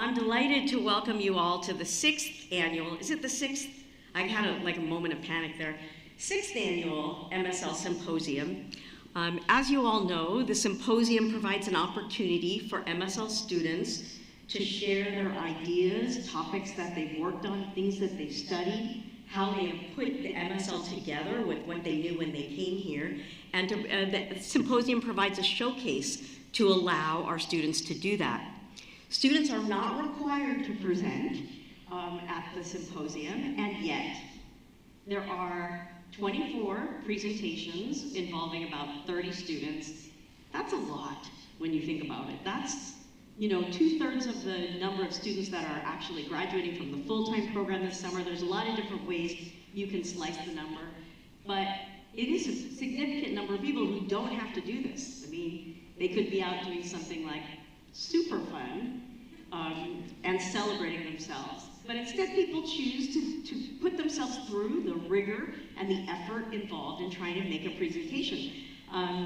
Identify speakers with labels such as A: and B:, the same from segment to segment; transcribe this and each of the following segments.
A: I'm delighted to welcome you all to the 6th annual, is it the 6th? I had a moment of panic there. 6th annual MSL Symposium. As you all know, the symposium provides an opportunity for MSL students to share their ideas, topics that they've worked on, things that they've studied, how they have put the MSL together with what they knew when they came here. And the symposium provides a showcase to allow our students to do that. Students are not required to present at the symposium, and yet there are 24 presentations involving about 30 students. That's a lot when you think about it. That's, 2/3 of the number of students that are actually graduating from the full-time program this summer. There's a lot of different ways you can slice the number, but it is a significant number of people who don't have to do this. I mean, they could be out doing something like super fun and celebrating themselves. But instead, people choose to put themselves through the rigor and the effort involved in trying to make a presentation.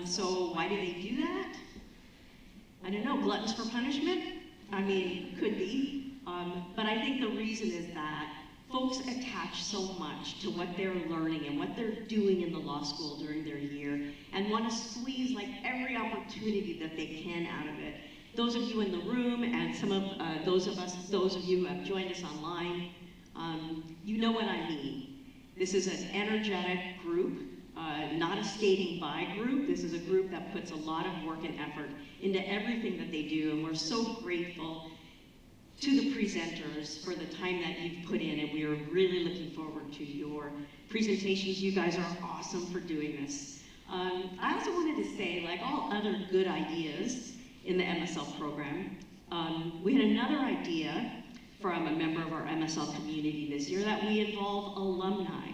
A: So why do they do that? I don't know, gluttons for punishment? I mean, could be. But I think the reason is that folks attach so much to what they're learning and what they're doing in the law school during their year and want to squeeze like every opportunity that they can out of it. Those of you in the room and some of those of you who have joined us online, you know what I mean. This is an energetic group, not a skating by group. This is a group that puts a lot of work and effort into everything that they do, and we're so grateful to the presenters for the time that you've put in, and we are really looking forward to your presentations. You guys are awesome for doing this. I also wanted to say, like all other good ideas in the MSL program, we had another idea from a member of our MSL community this year that we involve alumni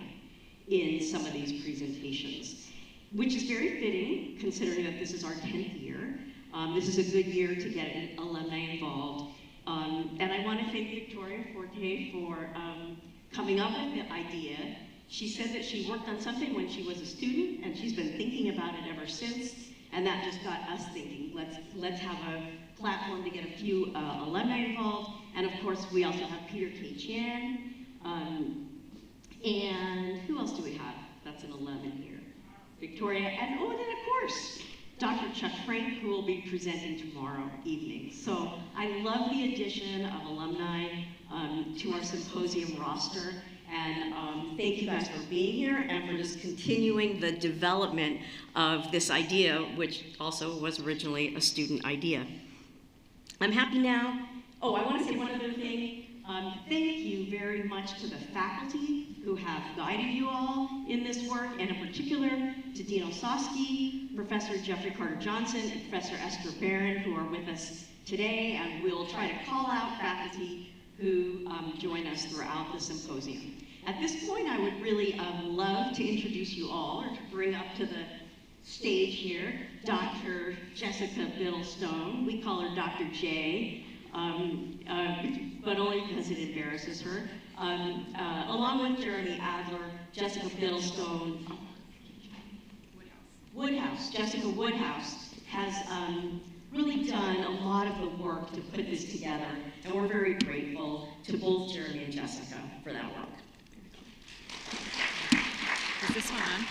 A: in some of these presentations, which is very fitting considering that this is our 10th year. This is a good year to get alumni involved. And I want to thank Victoria Forte for coming up with the idea. She said that she worked on something when she was a student, and she's been thinking about it ever since, and that just got us thinking, let's have a platform to get a few alumni involved. And of course, we also have Peter K. Chan, and who else do we have that's an 11 here? Victoria, and oh, and then of course, Dr. Chuck Frank, who will be presenting tomorrow evening. So I love the addition of alumni to our symposium roster, and thank you guys for being here and for just continuing the development of this idea, which also was originally a student idea. I'm happy now. Oh, I want to say one other thing. Thank you very much to the faculty who have guided you all in this work, and in particular to Dean Osofsky, Professor Jeffrey Carter Johnson, and Professor Esther Barron, who are with us today, and we'll try to call out faculty who join us throughout the symposium. At this point, I would really love to introduce you all, or to bring up to the stage here, Dr. Jessica Biddlestone. We call her Dr. J, but only because it embarrasses her. Along with Jeremy Adler, Jessica Biddlestone, Jessica Woodhouse has really done a lot of the work to put this together, and we're very grateful to both Jeremy and Jessica for that work.
B: Is this one on?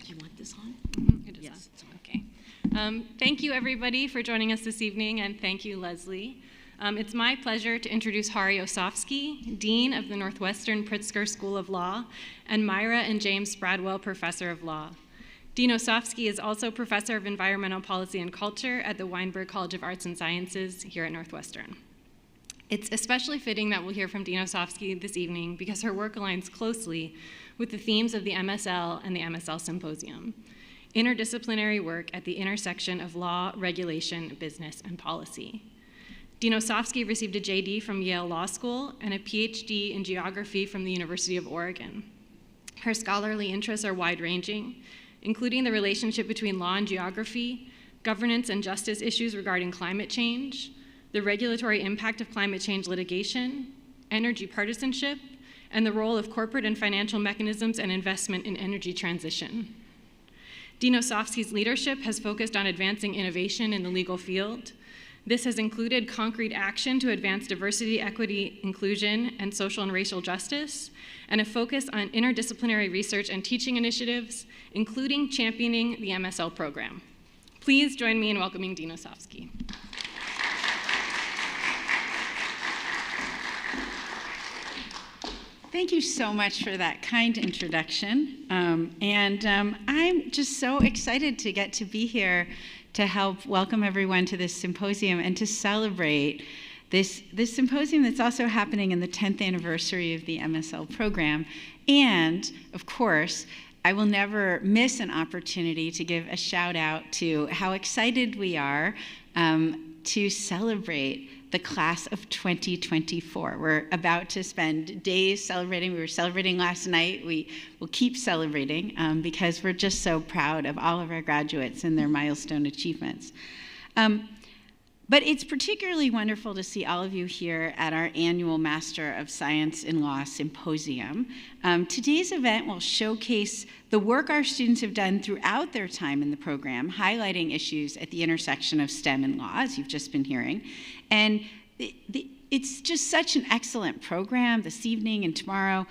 A: Do you want this on?
B: Mm-hmm. It is.
A: Yes.
B: On. Okay. Thank you, everybody, for joining us this evening, and thank you, Leslie. It's my pleasure to introduce Hari Osofsky, Dean of the Northwestern Pritzker School of Law, and Myra and James Spradwell Professor of Law. Dean Osofsky is also Professor of Environmental Policy and Culture at the Weinberg College of Arts and Sciences here at Northwestern. It's especially fitting that we'll hear from Dean Osofsky this evening because her work aligns closely with the themes of the MSL and the MSL Symposium, interdisciplinary work at the intersection of law, regulation, business, and policy. Dean Osofsky received a JD from Yale Law School and a PhD in geography from the University of Oregon. Her scholarly interests are wide-ranging, including the relationship between law and geography, governance and justice issues regarding climate change, the regulatory impact of climate change litigation, energy partisanship, and the role of corporate and financial mechanisms and investment in energy transition. Dean Osofsky's leadership has focused on advancing innovation in the legal field, This has included concrete action to advance diversity, equity, inclusion, and social and racial justice, and a focus on interdisciplinary research and teaching initiatives, including championing the MSL program. Please join me in welcoming Dean Osofsky.
C: Thank you so much for that kind introduction. I'm just so excited to get to be here to help welcome everyone to this symposium and to celebrate this symposium that's also happening in the 10th anniversary of the MSL program. And, of course, I will never miss an opportunity to give a shout out to how excited we are to celebrate the class of 2024. We're about to spend days celebrating. We were celebrating last night. We will keep celebrating because we're just so proud of all of our graduates and their milestone achievements. But it's particularly wonderful to see all of you here at our annual Master of Science in Law Symposium. Today's event will showcase the work our students have done throughout their time in the program, highlighting issues at the intersection of STEM and law, as you've just been hearing. And it's just such an excellent program this evening and tomorrow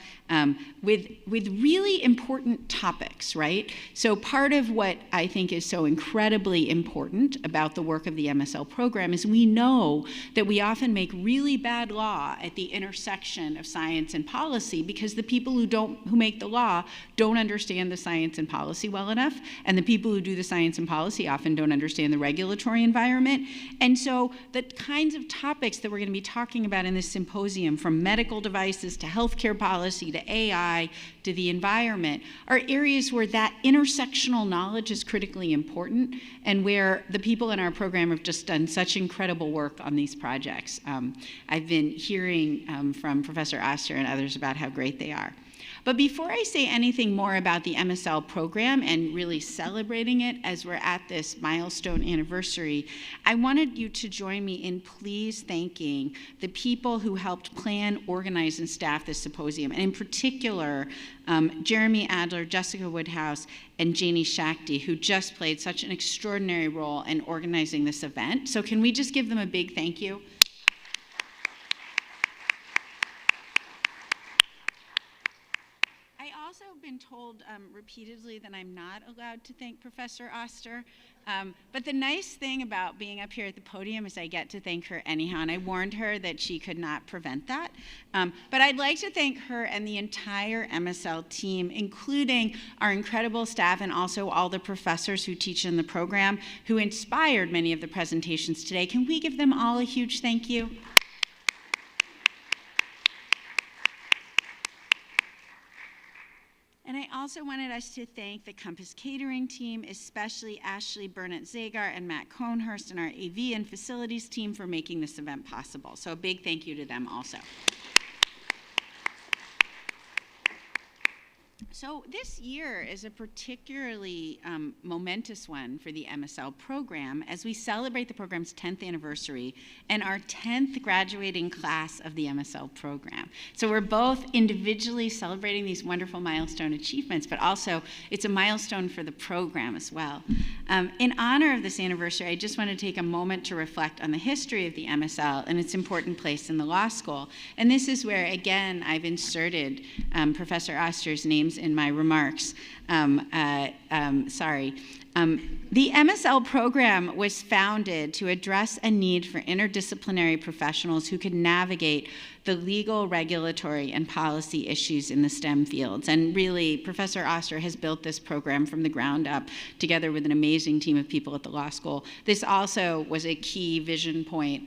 C: with really important topics, right? So part of what I think is so incredibly important about the work of the MSL program is we know that we often make really bad law at the intersection of science and policy because the people who make the law don't understand the science and policy well enough, and the people who do the science and policy often don't understand the regulatory environment. And so the kinds of topics that we're going to be talking about in this symposium, from medical devices to healthcare policy to AI to the environment, are areas where that intersectional knowledge is critically important and where the people in our program have just done such incredible work on these projects. I've been hearing from Professor Oster and others about how great they are. But before I say anything more about the MSL program and really celebrating it as we're at this milestone anniversary, I wanted you to join me in please thanking the people who helped plan, organize, and staff this symposium, and in particular, Jeremy Adler, Jessica Woodhouse, and Janie Shakti, who just played such an extraordinary role in organizing this event. So can we just give them a big thank you? Been told repeatedly that I'm not allowed to thank Professor Oster, but the nice thing about being up here at the podium is I get to thank her anyhow, and I warned her that she could not prevent that. But I'd like to thank her and the entire MSL team, including our incredible staff and also all the professors who teach in the program who inspired many of the presentations today. Can we give them all a huge thank you? And I also wanted us to thank the Compass Catering team, especially Ashley Burnett-Zagar and Matt Cohnhurst and our AV and facilities team for making this event possible. So a big thank you to them also. So this year is a particularly momentous one for the MSL program as we celebrate the program's 10th anniversary and our 10th graduating class of the MSL program. So we're both individually celebrating these wonderful milestone achievements, but also it's a milestone for the program as well. In honor of this anniversary, I just want to take a moment to reflect on the history of the MSL and its important place in the law school. And this is where, again, I've inserted Professor Oster's names in my remarks. The MSL program was founded to address a need for interdisciplinary professionals who could navigate the legal, regulatory, and policy issues in the STEM fields. And really, Professor Oster has built this program from the ground up together with an amazing team of people at the law school. This also was a key vision point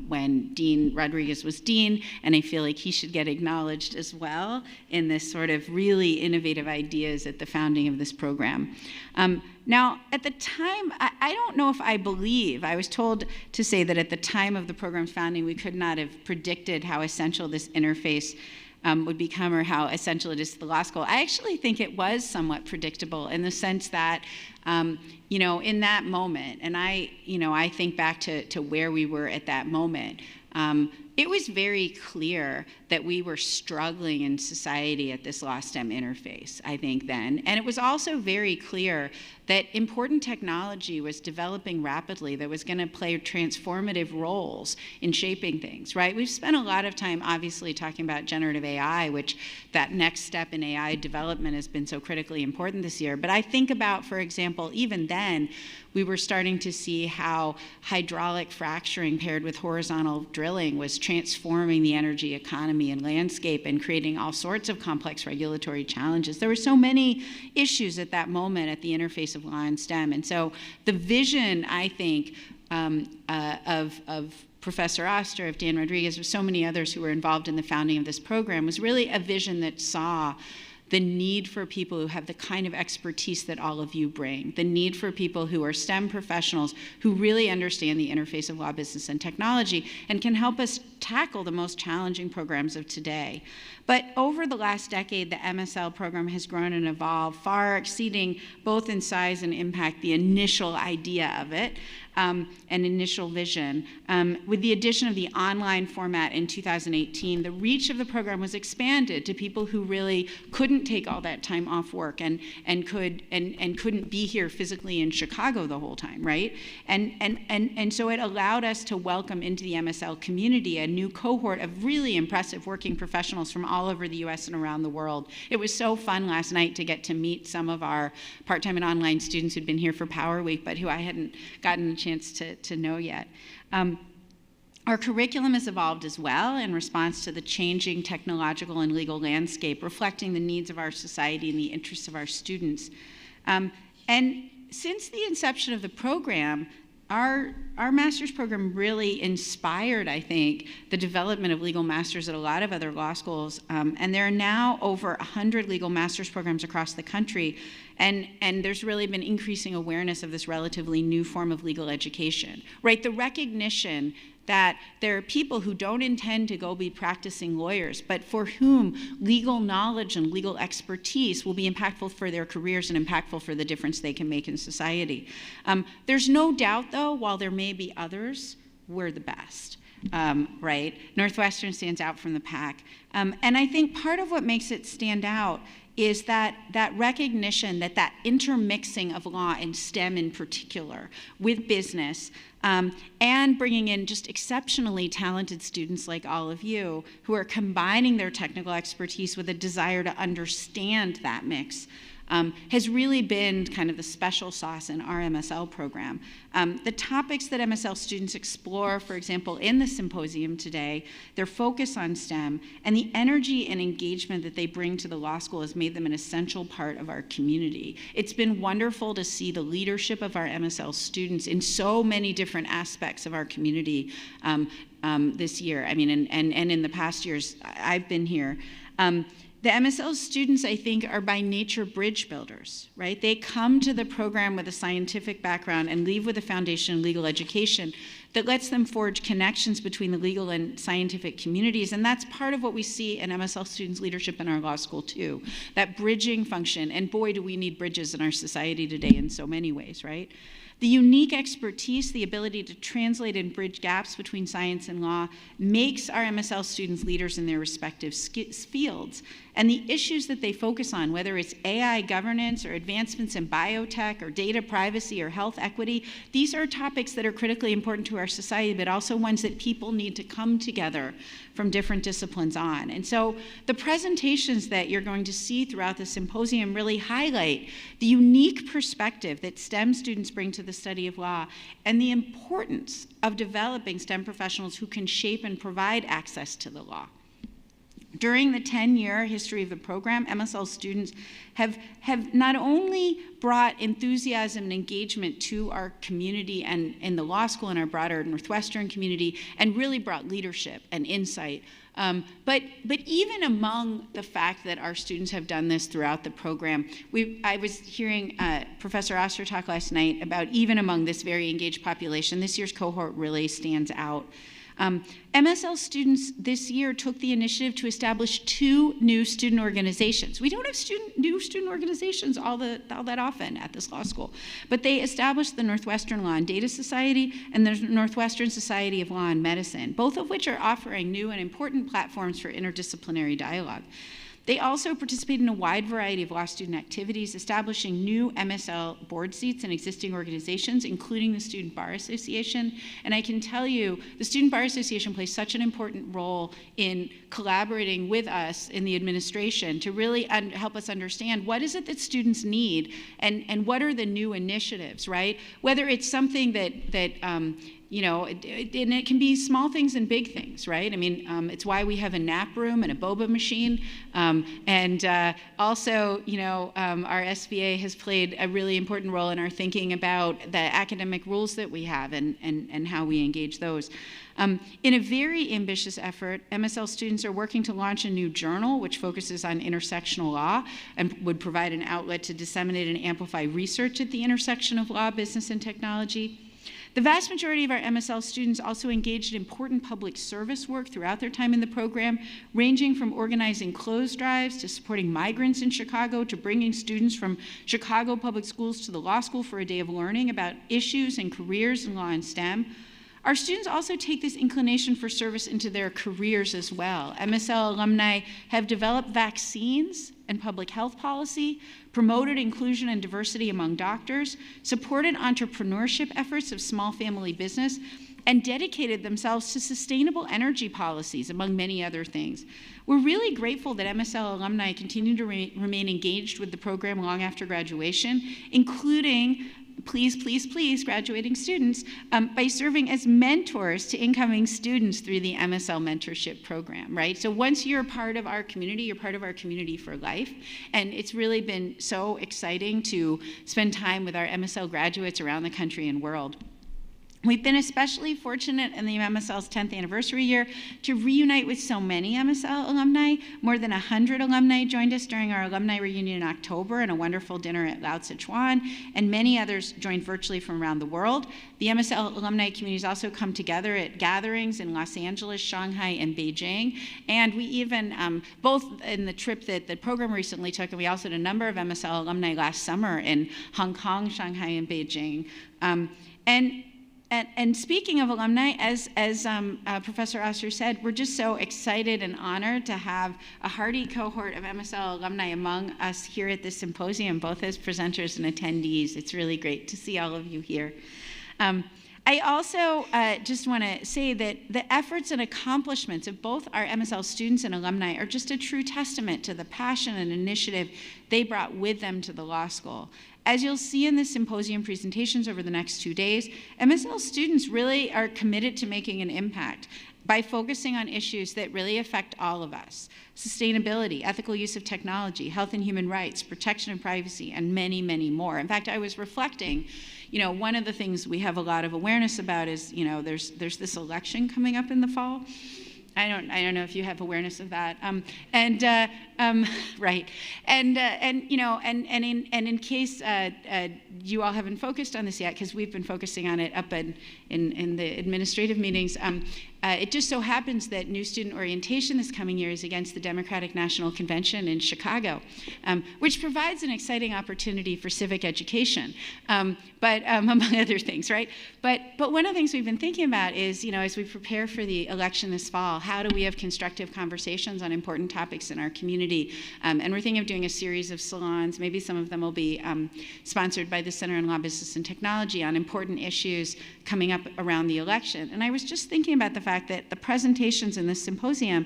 C: when Dean Rodriguez was dean, and I feel like he should get acknowledged as well in this sort of really innovative ideas at the founding of this program. Now, at the time, I don't know if I believe, I was told to say that at the time of the program's founding, we could not have predicted how essential this interface would become or how essential it is to the law school. I actually think it was somewhat predictable in the sense that, in that moment, and I think back to where we were at that moment, it was very clear that we were struggling in society at this law STEM interface, I think then. And it was also very clear that important technology was developing rapidly that was going to play transformative roles in shaping things, right? We've spent a lot of time, obviously, talking about generative AI, which that next step in AI development has been so critically important this year. But I think about, for example, even then, we were starting to see how hydraulic fracturing paired with horizontal drilling was transforming the energy economy and landscape and creating all sorts of complex regulatory challenges. There were so many issues at that moment at the interface of law and STEM. And so the vision, I think, of Professor Oster, of Dan Rodriguez, of so many others who were involved in the founding of this program was really a vision that saw the need for people who have the kind of expertise that all of you bring, the need for people who are STEM professionals who really understand the interface of law, business, and technology and can help us tackle the most challenging programs of today. But over the last decade, the MSL program has grown and evolved, far exceeding both in size and impact the initial idea of it. And initial vision. With the addition of the online format in 2018, the reach of the program was expanded to people who really couldn't take all that time off work and couldn't be here physically in Chicago the whole time, right? And so it allowed us to welcome into the MSL community a new cohort of really impressive working professionals from all over the US and around the world. It was so fun last night to get to meet some of our part-time and online students who'd been here for Power Week, but who I hadn't gotten a chance to know yet. Our curriculum has evolved as well in response to the changing technological and legal landscape, reflecting the needs of our society and the interests of our students. And since the inception of the program, our master's program really inspired, I think, the development of legal masters at a lot of other law schools. And there are now over 100 legal master's programs across the country. And there's really been increasing awareness of this relatively new form of legal education, right? The recognition that there are people who don't intend to go be practicing lawyers, but for whom legal knowledge and legal expertise will be impactful for their careers and impactful for the difference they can make in society. There's no doubt, though, while there may be others, we're the best. Right? Northwestern stands out from the pack. And I think part of what makes it stand out is that recognition that intermixing of law and STEM in particular with business and bringing in just exceptionally talented students like all of you who are combining their technical expertise with a desire to understand that mix has really been kind of the special sauce in our MSL program. The topics that MSL students explore, for example, in the symposium today, their focus on STEM, and the energy and engagement that they bring to the law school has made them an essential part of our community. It's been wonderful to see the leadership of our MSL students in so many different aspects of our community this year. I mean, and in the past years I've been here. The MSL students, I think, are by nature bridge builders, right? They come to the program with a scientific background and leave with a foundation in legal education that lets them forge connections between the legal and scientific communities. And that's part of what we see in MSL students' leadership in our law school, too. That bridging function. And boy, do we need bridges in our society today in so many ways, right? The unique expertise, the ability to translate and bridge gaps between science and law makes our MSL students leaders in their respective fields. And the issues that they focus on, whether it's AI governance or advancements in biotech or data privacy or health equity, these are topics that are critically important to our society, but also ones that people need to come together from different disciplines on. And so the presentations that you're going to see throughout the symposium really highlight the unique perspective that STEM students bring to the study of law and the importance of developing STEM professionals who can shape and provide access to the law. During the 10-year history of the program, MSL students have not only brought enthusiasm and engagement to our community and in the law school and our broader Northwestern community, and really brought leadership and insight. But even among the fact that our students have done this throughout the program, I was hearing Professor Oster talk last night about even among this very engaged population, this year's cohort really stands out. MSL students this year took the initiative to establish 2 new student organizations. We don't have new student organizations all that often at this law school, but they established the Northwestern Law and Data Society and the Northwestern Society of Law and Medicine, both of which are offering new and important platforms for interdisciplinary dialogue. They also participate in a wide variety of law student activities, establishing new MSL board seats in existing organizations, including the Student Bar Association. And I can tell you, the Student Bar Association plays such an important role in collaborating with us in the administration to really help us understand what is it that students need and what are the new initiatives, right? Whether it's something that you know, and it can be small things and big things, right? I mean, it's why we have a nap room and a boba machine. Also, you know, our SBA has played a really important role in our thinking about the academic rules that we have and how we engage those. In a very ambitious effort, MSL students are working to launch a new journal which focuses on intersectional law and would provide an outlet to disseminate and amplify research at the intersection of law, business, and technology. The vast majority of our MSL students also engaged in important public service work throughout their time in the program, ranging from organizing clothes drives to supporting migrants in Chicago to bringing students from Chicago public schools to the law school for a day of learning about issues and careers in law and STEM. Our students also take this inclination for service into their careers as well. MSL alumni have developed vaccines and public health policy, promoted inclusion and diversity among doctors, supported entrepreneurship efforts of small family business, and dedicated themselves to sustainable energy policies, among many other things. We're really grateful that MSL alumni continue to remain engaged with the program long after graduation, including please, graduating students, by serving as mentors to incoming students through the MSL mentorship program, right? So once you're part of our community, you're part of our community for life. And it's really been so exciting to spend time with our MSL graduates around the country and world. We've been especially fortunate in the MSL's 10th anniversary year to reunite with so many MSL alumni. More than 100 alumni joined us during our alumni reunion in October and a wonderful dinner at Lao Tzu Chuan, and many others joined virtually from around the world. The MSL alumni communities also come together at gatherings in Los Angeles, Shanghai, and Beijing. And we even, both in the trip that the program recently took, and we also had a number of MSL alumni last summer in Hong Kong, Shanghai, and Beijing. And speaking of alumni, as Professor Oster said, we're just so excited and honored to have a hearty cohort of MSL alumni among us here at this symposium, both as presenters and attendees. It's really great to see all of you here. I also just want to say that the efforts and accomplishments of both our MSL students and alumni are just a true testament to the passion and initiative they brought with them to the law school. As you'll see in the symposium presentations over the next 2 days, MSL students really are committed to making an impact by focusing on issues that really affect all of us: sustainability, ethical use of technology, health and human rights, protection of privacy, and many, many more. In fact, I was reflecting, you know, one of the things we have a lot of awareness about is, you know, there's this election coming up in the fall. I don't know if you have awareness of that. Right. And you know, and in case you all haven't focused on this yet, because we've been focusing on it up in the administrative meetings, it just so happens that new student orientation this coming year is against the Democratic National Convention in Chicago, which provides an exciting opportunity for civic education, but among other things, right? But one of the things we've been thinking about is, you know, as we prepare for the election this fall, how do we have constructive conversations on important topics in our community? And we're thinking of doing a series of salons. Maybe some of them will be sponsored by the Center on Law, Business, and Technology on important issues coming up around the election. And I was just thinking about the fact that the presentations in this symposium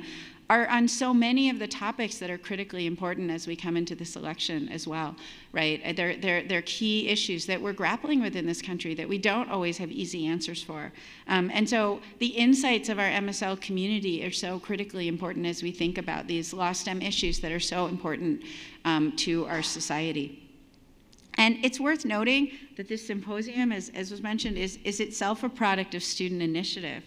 C: are on so many of the topics that are critically important as we come into this election as well, right? They're key issues that we're grappling with in this country that we don't always have easy answers for. And so the insights of our MSL community are so critically important as we think about these law STEM issues that are so important to our society. And it's worth noting that this symposium, as was mentioned, is itself a product of student initiative.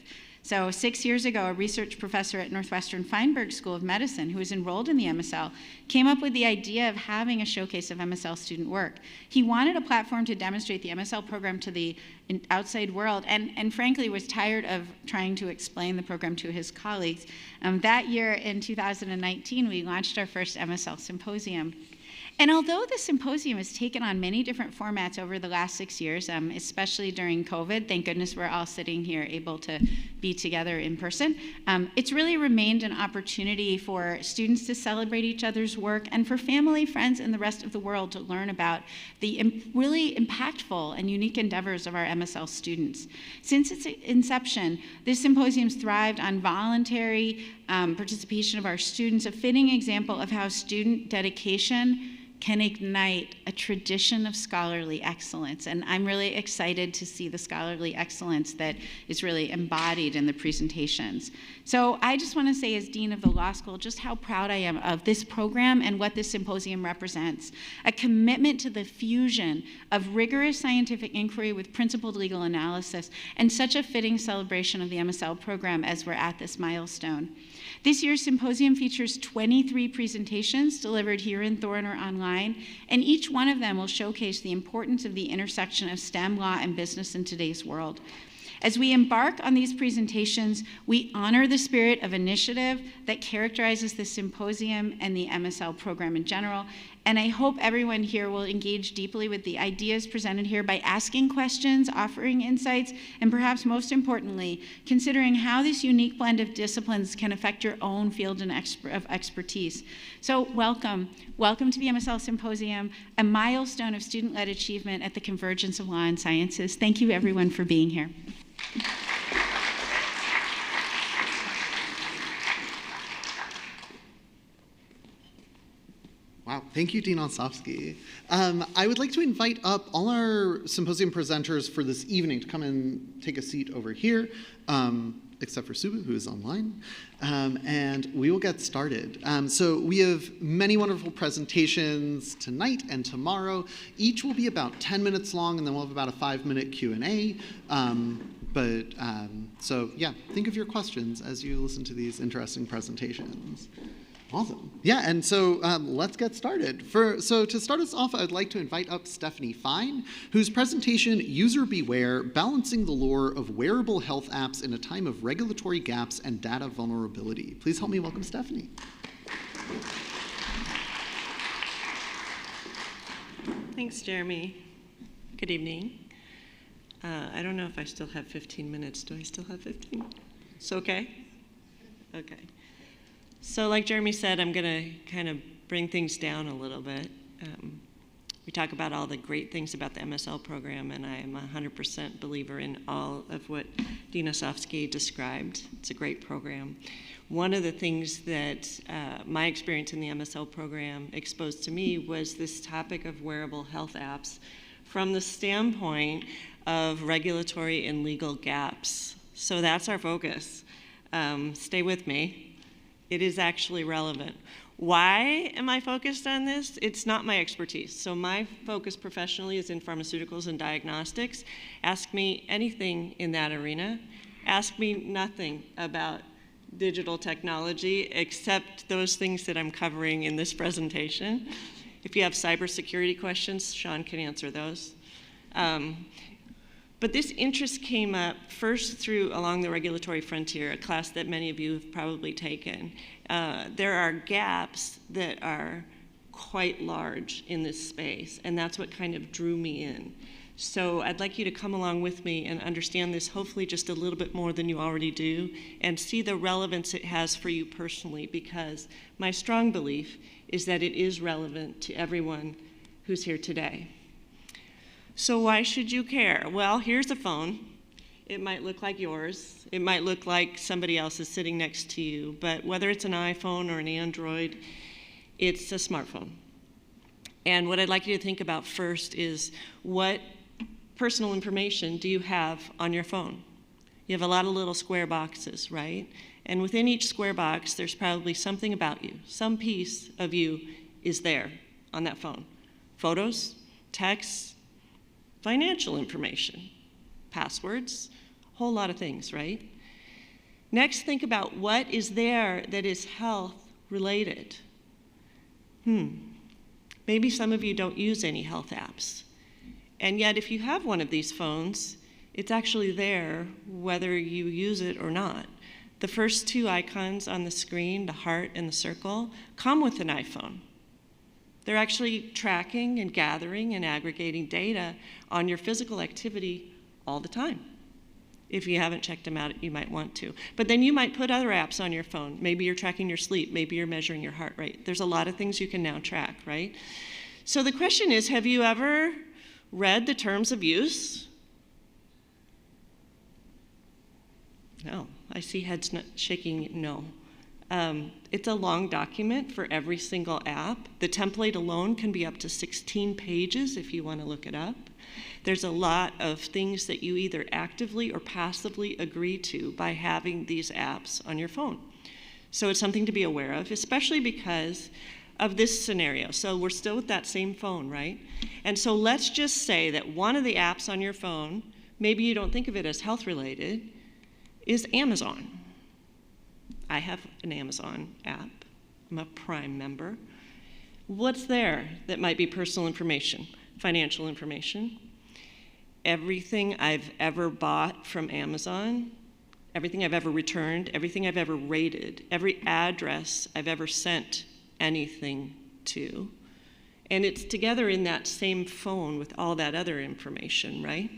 C: So 6 years ago, a research professor at Northwestern Feinberg School of Medicine, who was enrolled in the MSL, came up with the idea of having a showcase of MSL student work. He wanted a platform to demonstrate the MSL program to the outside world, and frankly was tired of trying to explain the program to his colleagues. That year, in 2019, we launched our first MSL Symposium. And although the symposium has taken on many different formats over the last 6 years, especially during COVID, thank goodness we're all sitting here able to be together in person, it's really remained an opportunity for students to celebrate each other's work and for family, friends, and the rest of the world to learn about the really impactful and unique endeavors of our MSL students. Since its inception, this symposium's thrived on voluntary participation of our students, a fitting example of how student dedication can ignite a tradition of scholarly excellence. And I'm really excited to see the scholarly excellence that is really embodied in the presentations. So I just want to say, as Dean of the Law School, just how proud I am of this program and what this symposium represents. A commitment to the fusion of rigorous scientific inquiry with principled legal analysis, and such a fitting celebration of the MSL program as we're at this milestone. This year's symposium features 23 presentations delivered here in Thorne or online, and each one of them will showcase the importance of the intersection of STEM, law, and business in today's world. As we embark on these presentations, we honor the spirit of initiative that characterizes the symposium and the MSL program in general, and I hope everyone here will engage deeply with the ideas presented here by asking questions, offering insights, and perhaps most importantly, considering how this unique blend of disciplines can affect your own field of expertise. So welcome. Welcome to the MSL Symposium, a milestone of student-led achievement at the convergence of law and sciences. Thank you, everyone, for being here.
D: Wow, thank you, Dean Osofsky. I would like to invite up all our symposium presenters for this evening to come and take a seat over here, except for Subu, who is online, and we will get started. So we have many wonderful presentations tonight and tomorrow. Each will be about 10 minutes long, and then we'll have about a 5-minute Q&A. So yeah, think of your questions as you listen to these interesting presentations. Awesome. Yeah, and so let's get started. So to start us off, I'd like to invite up Stephanie Fine, whose presentation, User Beware, Balancing the Lure of Wearable Health Apps in a Time of Regulatory Gaps and Data Vulnerability. Please help me welcome Stephanie.
E: Thanks, Jeremy. Good evening. I don't know if I still have 15 minutes. Do I still have 15? It's okay? Okay. So like Jeremy said, I'm going to kind of bring things down a little bit. We talk about all the great things about the MSL program, and I am a 100% believer in all of what Dean Osofsky described. It's a great program. One of the things that my experience in the MSL program exposed to me was this topic of wearable health apps from the standpoint of regulatory and legal gaps. So that's our focus. Stay with me. It is actually relevant. Why am I focused on this? It's not my expertise. So my focus professionally is in pharmaceuticals and diagnostics. Ask me anything in that arena. Ask me nothing about digital technology except those things that I'm covering in this presentation. If you have cybersecurity questions, Sean can answer those. But this interest came up first through Along the Regulatory Frontier, a class that many of you have probably taken. There are gaps that are quite large in this space, and that's what kind of drew me in. So I'd like you to come along with me and understand this hopefully just a little bit more than you already do, and see the relevance it has for you personally, because my strong belief is that it is relevant to everyone who's here today. So why should you care? Well, here's a phone. It might look like yours. It might look like somebody else is sitting next to you, but whether it's an iPhone or an Android, it's a smartphone. And what I'd like you to think about first is, what personal information do you have on your phone? You have a lot of little square boxes, right? And within each square box, there's probably something about you. Some piece of you is there on that phone. Photos, texts, financial information, passwords, a whole lot of things, right? Next, think about what is there that is health related. Maybe some of you don't use any health apps. And yet, if you have one of these phones, it's actually there whether you use it or not. The first two icons on the screen, the heart and the circle, come with an iPhone. They're actually tracking and gathering and aggregating data on your physical activity all the time. If you haven't checked them out, you might want to. But then you might put other apps on your phone. Maybe you're tracking your sleep. Maybe you're measuring your heart rate. There's a lot of things you can now track, right? So the question is, have you ever read the terms of use? No. I see heads shaking no. It's a long document for every single app. The template alone can be up to 16 pages if you want to look it up. There's a lot of things that you either actively or passively agree to by having these apps on your phone. So it's something to be aware of, especially because of this scenario. So we're still with that same phone, right? And so let's just say that one of the apps on your phone, maybe you don't think of it as health related, is Amazon. I have an Amazon app. I'm a Prime member. What's there that might be personal information, financial information? Everything I've ever bought from Amazon, everything I've ever returned, everything I've ever rated, every address I've ever sent anything to. And it's together in that same phone with all that other information, right?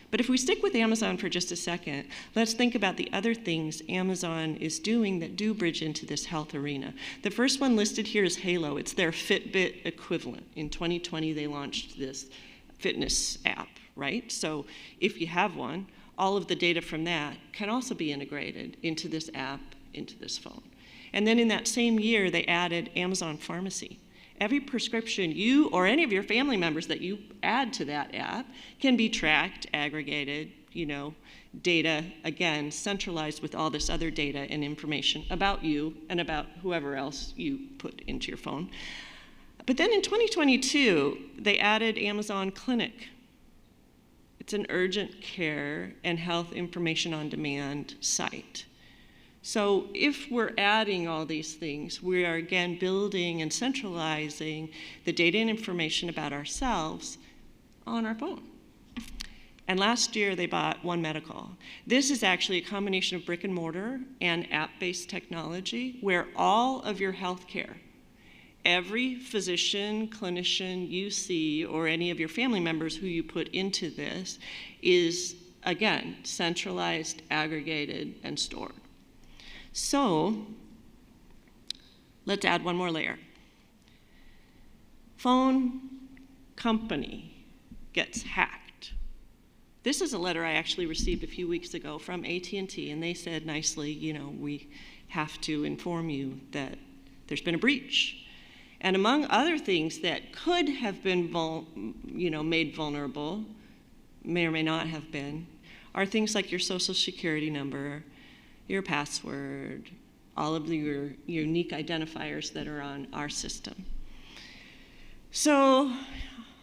E: But if we stick with Amazon for just a second, let's think about the other things Amazon is doing that do bridge into this health arena. The first one listed here is Halo. It's their Fitbit equivalent. In 2020, they launched this fitness app, right? So if you have one, all of the data from that can also be integrated into this app, into this phone. And then in that same year, they added Amazon Pharmacy. Every prescription you or any of your family members that you add to that app can be tracked, aggregated, data, again, centralized with all this other data and information about you and about whoever else you put into your phone. But then in 2022, they added Amazon Clinic. It's an urgent care and health information on demand site. So if we're adding all these things, we are again building and centralizing the data and information about ourselves on our phone. And last year they bought One Medical. This is actually a combination of brick and mortar and app-based technology where all of your healthcare, every physician, clinician you see, or any of your family members who you put into this is, again, centralized, aggregated, and stored. So let's add one more layer. Phone company gets hacked. This is a letter I actually received a few weeks ago from AT&T, and they said nicely, we have to inform you that there's been a breach. And among other things that could have been made vulnerable, may or may not have been, are things like your social security number, your password, all of your unique identifiers that are on our system. So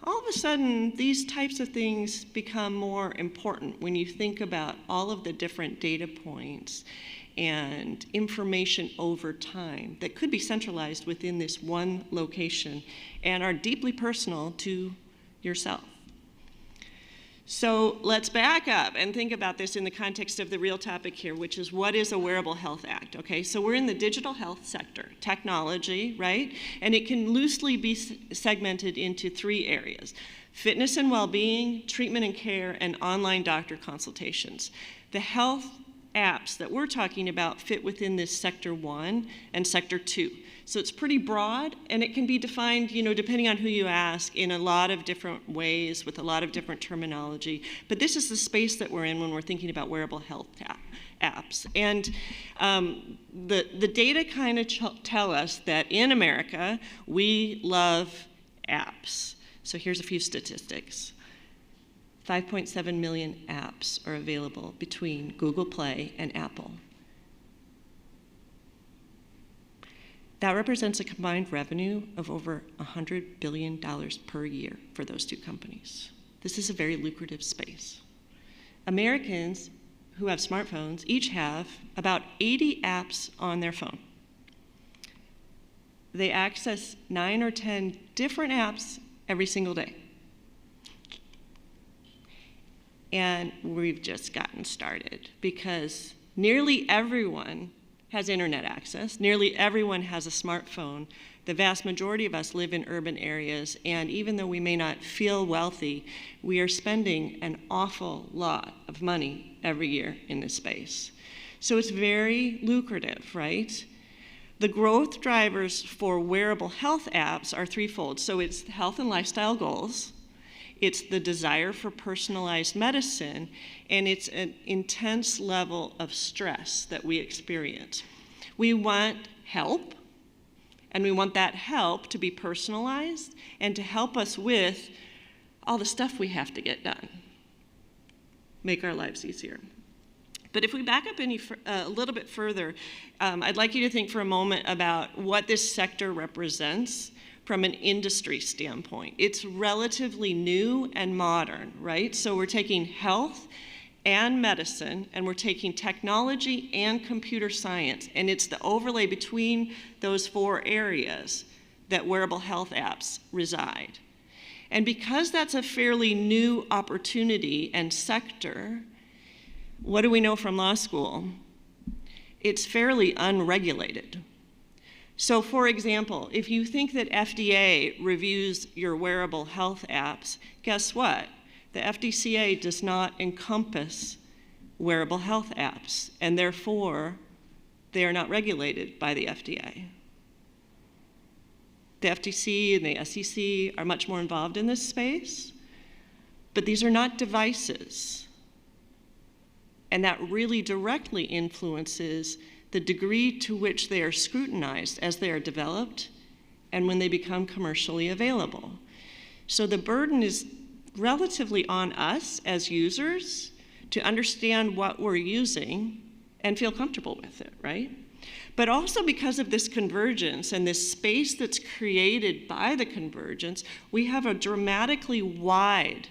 E: all of a sudden, these types of things become more important when you think about all of the different data points and information over time that could be centralized within this one location and are deeply personal to yourself. So let's back up and think about this in the context of the real topic here, which is what is a Wearable Health Act, okay? So we're in the digital health sector, technology, right? And it can loosely be segmented into three areas: fitness and well-being, treatment and care, and online doctor consultations. The health apps that we're talking about fit within this Sector 1 and Sector 2. So it's pretty broad, and it can be defined, depending on who you ask, in a lot of different ways with a lot of different terminology. But this is the space that we're in when we're thinking about wearable health apps. And the data kind of tell us that in America, we love apps. So here's a few statistics. 5.7 million apps are available between Google Play and Apple. That represents a combined revenue of over $100 billion per year for those two companies. This is a very lucrative space. Americans who have smartphones each have about 80 apps on their phone. They access 9 or 10 different apps every single day. And we've just gotten started because nearly everyone has internet access. Nearly everyone has a smartphone. The vast majority of us live in urban areas, and even though we may not feel wealthy, we are spending an awful lot of money every year in this space. So it's very lucrative, right? The growth drivers for wearable health apps are threefold. So it's health and lifestyle goals, it's the desire for personalized medicine, and it's an intense level of stress that we experience. We want help, and we want that help to be personalized and to help us with all the stuff we have to get done, make our lives easier. But if we back up a little bit further, I'd like you to think for a moment about what this sector represents from an industry standpoint. It's relatively new and modern, right? So we're taking health and medicine, and we're taking technology and computer science, and it's the overlay between those four areas that wearable health apps reside. And because that's a fairly new opportunity and sector, what do we know from law school? It's fairly unregulated. So for example, if you think that FDA reviews your wearable health apps, guess what? The FDCA does not encompass wearable health apps, and therefore they are not regulated by the FDA. The FTC and the SEC are much more involved in this space, but these are not devices. And that really directly influences the degree to which they are scrutinized as they are developed and when they become commercially available. So the burden is relatively on us as users to understand what we're using and feel comfortable with it, right? But also because of this convergence and this space that's created by the convergence, we have a dramatically wide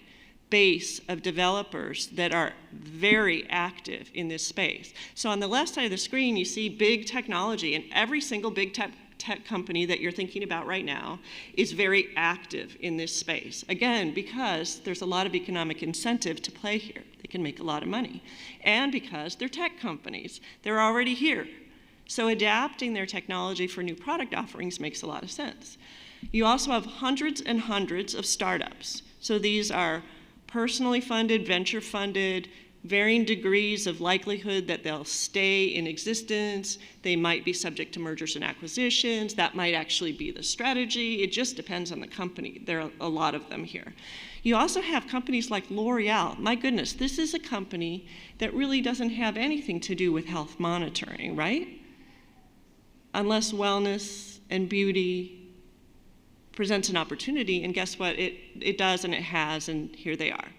E: base of developers that are very active in this space. So on the left side of the screen, you see big technology, and every single big tech company that you're thinking about right now is very active in this space. Again, because there's a lot of economic incentive to play here. They can make a lot of money. And because they're tech companies, they're already here. So adapting their technology for new product offerings makes a lot of sense. You also have hundreds and hundreds of startups. So these are personally funded, venture funded, varying degrees of likelihood that they'll stay in existence. They might be subject to mergers and acquisitions. That might actually be the strategy. It just depends on the company. There are a lot of them here. You also have companies like L'Oreal. My goodness, this is a company that really doesn't have anything to do with health monitoring, right? Unless wellness and beauty presents an opportunity, and guess what? It does, and it has, and here they are.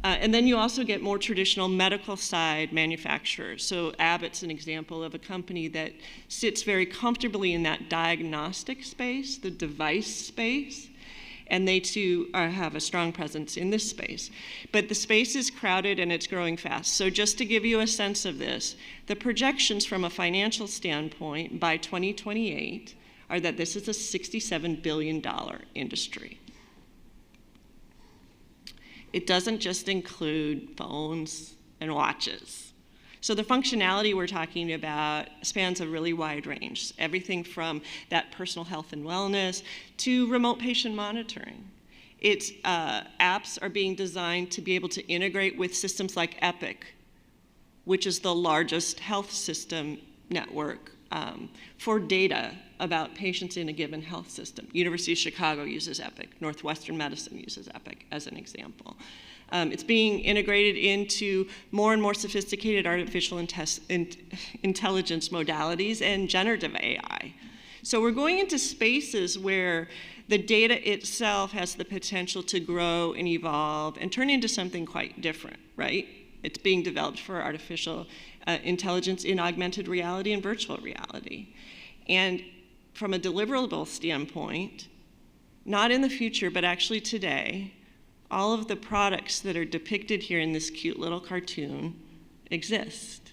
E: And then you also get more traditional medical side manufacturers. So Abbott's an example of a company that sits very comfortably in that diagnostic space, the device space, and they too have a strong presence in this space. But the space is crowded and it's growing fast. So just to give you a sense of this, the projections from a financial standpoint by 2028 are that this is a $67 billion industry. It doesn't just include phones and watches. So the functionality we're talking about spans a really wide range, everything from that personal health and wellness to remote patient monitoring. Its apps are being designed to be able to integrate with systems like Epic, which is the largest health system network for data about patients in a given health system. University of Chicago uses Epic. Northwestern Medicine uses Epic as an example. It's being integrated into more and more sophisticated artificial intelligence modalities and generative AI. So we're going into spaces where the data itself has the potential to grow and evolve and turn into something quite different, right? It's being developed for artificial intelligence in augmented reality and virtual reality. And from a deliverable standpoint, not in the future, but actually today, all of the products that are depicted here in this cute little cartoon, exist.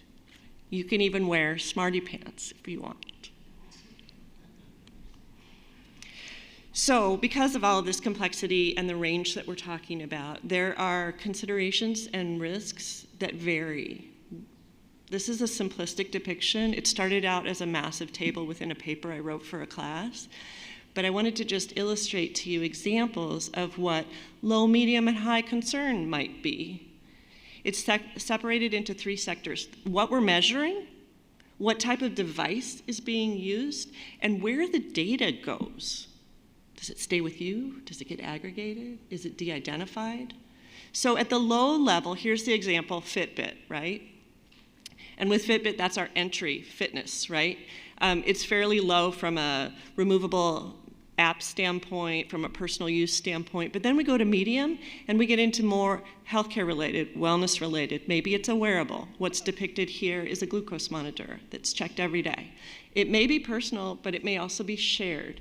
E: You can even wear smarty pants if you want. So because of all of this complexity and the range that we're talking about, there are considerations and risks that vary. This is a simplistic depiction. It started out as a massive table within a paper I wrote for a class, but I wanted to just illustrate to you examples of what low, medium, and high concern might be. It's separated into 3 sectors: what we're measuring, what type of device is being used, and where the data goes. Does it stay with you? Does it get aggregated? Is it de-identified? So at the low level, here's the example, Fitbit, right? And with Fitbit, that's our entry, fitness, right? It's fairly low from a removable app standpoint, from a personal use standpoint, but then we go to medium and we get into more healthcare related, wellness related. Maybe it's a wearable. What's depicted here is a glucose monitor that's checked every day. It may be personal, but it may also be shared.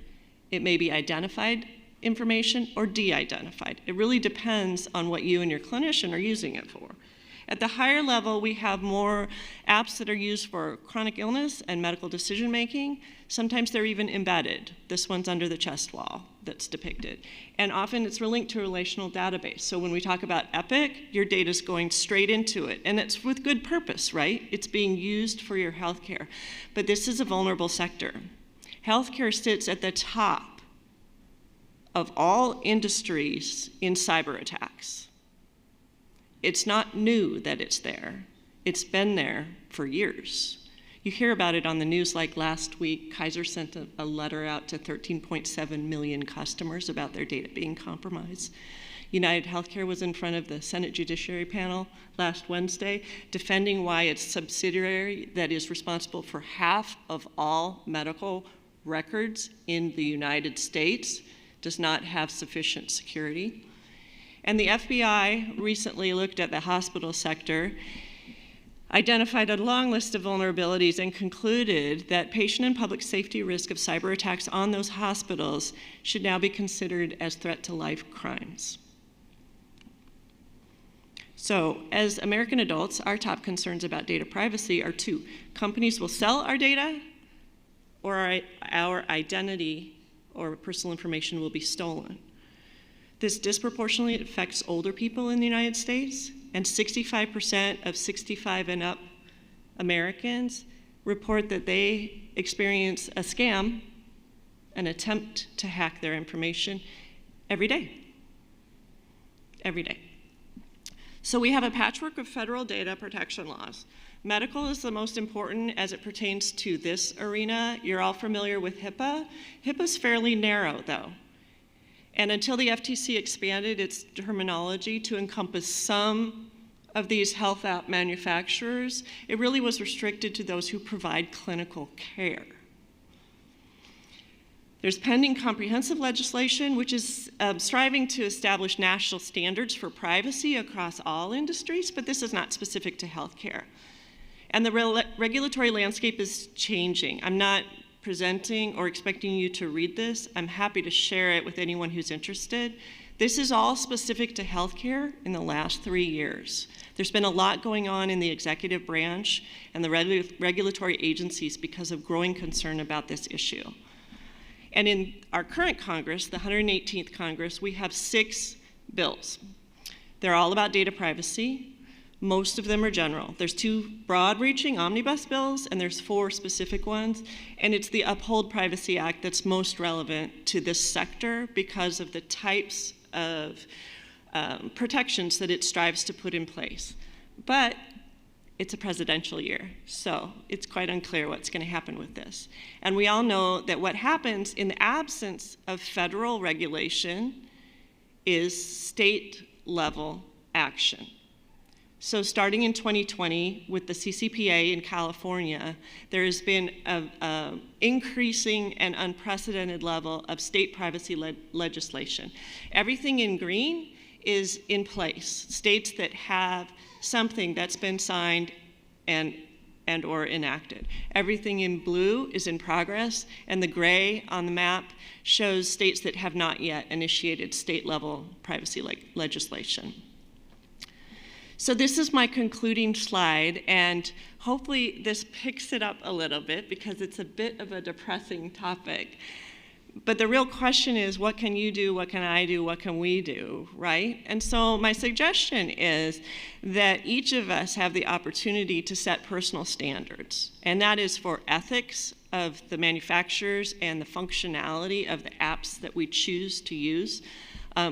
E: It may be identified information or de-identified. It really depends on what you and your clinician are using it for. At the higher level, we have more apps that are used for chronic illness and medical decision making. Sometimes they're even embedded. This one's under the chest wall that's depicted. And often it's linked to a relational database. So when we talk about Epic, your data's going straight into it. And it's with good purpose, right? It's being used for your healthcare. But this is a vulnerable sector. Healthcare sits at the top of all industries in cyber attacks. It's not new that it's there. It's been there for years. You hear about it on the news, like last week, Kaiser sent a letter out to 13.7 million customers about their data being compromised. United Healthcare was in front of the Senate Judiciary Panel last Wednesday, defending why its subsidiary that is responsible for half of all medical records in the United States does not have sufficient security. And the FBI recently looked at the hospital sector, identified a long list of vulnerabilities, and concluded that patient and public safety risk of cyber attacks on those hospitals should now be considered as threat to life crimes. So, as American adults, our top concerns about data privacy are 2. Companies will sell our data, or our identity or personal information will be stolen. This disproportionately affects older people in the United States, and 65% of 65 and up Americans report that they experience a scam, an attempt to hack their information every day. Every day. So we have a patchwork of federal data protection laws. Medical is the most important as it pertains to this arena. You're all familiar with HIPAA. HIPAA's fairly narrow, though. And until the FTC expanded its terminology to encompass some of these health app manufacturers, it really was restricted to those who provide clinical care. There's pending comprehensive legislation, which is striving to establish national standards for privacy across all industries, but this is not specific to healthcare. And the regulatory landscape is changing. I'm not presenting or expecting you to read this. I'm happy to share it with anyone who's interested. This is all specific to healthcare in the last 3 years. There's been a lot going on in the executive branch and the regulatory agencies because of growing concern about this issue. And in our current Congress, the 118th Congress, we have 6 bills. They're all about data privacy. Most of them are general. There's 2 broad-reaching omnibus bills, and there's 4 specific ones. And it's the Uphold Privacy Act that's most relevant to this sector because of the types of protections that it strives to put in place. But it's a presidential year, so it's quite unclear what's going to happen with this. And we all know that what happens in the absence of federal regulation is state-level action. So starting in 2020 with the CCPA in California, there has been an increasing and unprecedented level of state privacy legislation. Everything in green is in place. States that have something that's been signed and or enacted. Everything in blue is in progress, and the gray on the map shows states that have not yet initiated state-level privacy legislation. So this is my concluding slide, and hopefully this picks it up a little bit because it's a bit of a depressing topic. But the real question is, what can you do, what can I do, what can we do, right? And so my suggestion is that each of us have the opportunity to set personal standards, and that is for ethics of the manufacturers and the functionality of the apps that we choose to use,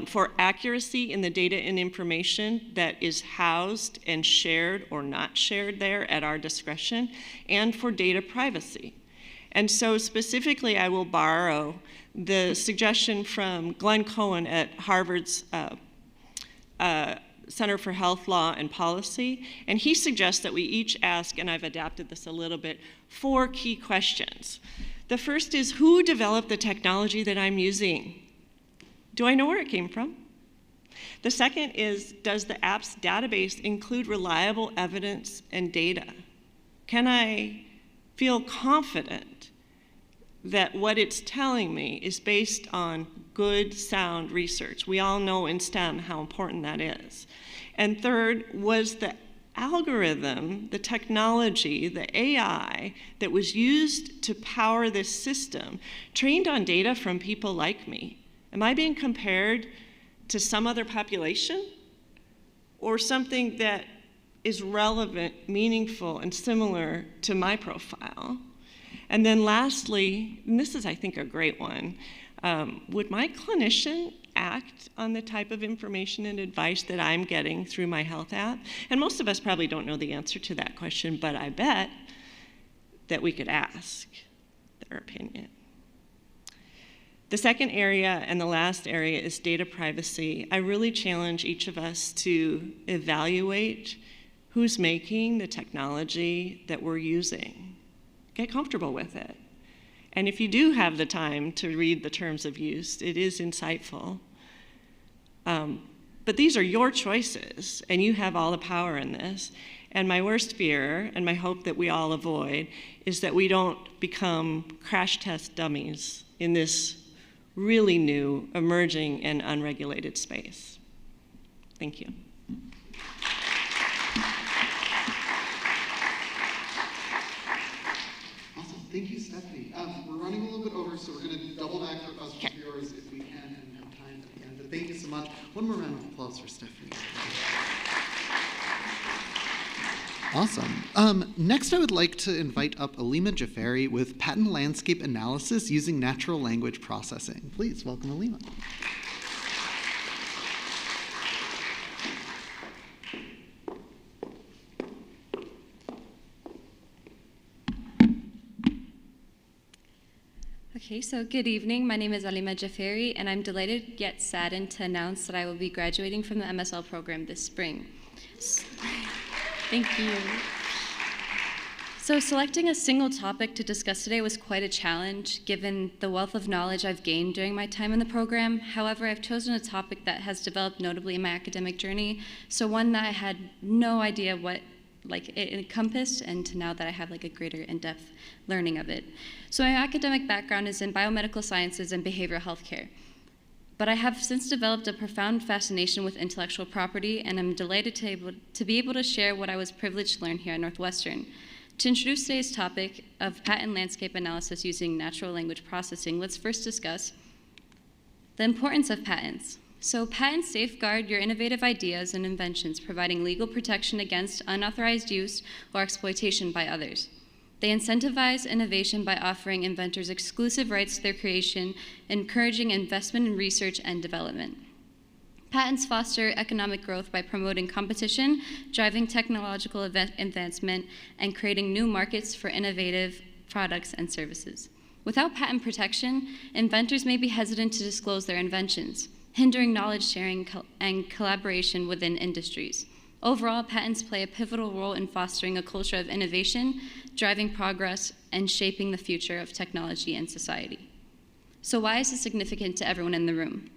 E: for accuracy in the data and information that is housed and shared or not shared there at our discretion, and for data privacy. And so specifically, I will borrow the suggestion from Glenn Cohen at Harvard's Center for Health Law and Policy, and he suggests that we each ask, and I've adapted this a little bit, 4 key questions. The first is, who developed the technology that I'm using? Do I know where it came from? The second is, does the app's database include reliable evidence and data? Can I feel confident that what it's telling me is based on good, sound research? We all know in STEM how important that is. And third, was the algorithm, the technology, the AI that was used to power this system trained on data from people like me? Am I being compared to some other population or something that is relevant, meaningful, and similar to my profile? And then lastly, and this is, I think, a great one, would my clinician act on the type of information and advice that I'm getting through my health app? And most of us probably don't know the answer to that question, but I bet that we could ask their opinion. The second area and the last area is data privacy. I really challenge each of us to evaluate who's making the technology that we're using. Get comfortable with it. And if you do have the time to read the terms of use, it is insightful. But these are your choices, and you have all the power in this. And my worst fear, and my hope that we all avoid, is that we don't become crash test dummies in this really new, emerging, and unregulated space. Thank you.
D: Awesome. Thank you, Stephanie. We're running a little bit over, so we're going to double back for questions from viewers if we can and have time at the end. But thank you so much. One more round of applause for Stephanie. Awesome. Next, I would like to invite up Alima Jafari with Patent Landscape Analysis using Natural Language Processing. Please welcome Alima.
F: Okay, so good evening. My name is Alima Jafari, and I'm delighted yet saddened to announce that I will be graduating from the MSL program this spring. Thank you. So selecting a single topic to discuss today was quite a challenge, given the wealth of knowledge I've gained during my time in the program. However, I've chosen a topic that has developed notably in my academic journey, so one that I had no idea what it encompassed, and to now that I have a greater in-depth learning of it. So my academic background is in biomedical sciences and behavioral health care. But I have since developed a profound fascination with intellectual property, and I'm delighted to be able to share what I was privileged to learn here at Northwestern. To introduce today's topic of patent landscape analysis using natural language processing, let's first discuss the importance of patents. So patents safeguard your innovative ideas and inventions, providing legal protection against unauthorized use or exploitation by others. They incentivize innovation by offering inventors exclusive rights to their creation, encouraging investment in research and development. Patents foster economic growth by promoting competition, driving technological advancement, and creating new markets for innovative products and services. Without patent protection, inventors may be hesitant to disclose their inventions, hindering knowledge sharing and collaboration within industries. Overall, patents play a pivotal role in fostering a culture of innovation, driving progress, and shaping the future of technology and society. So why is this significant to everyone in the room?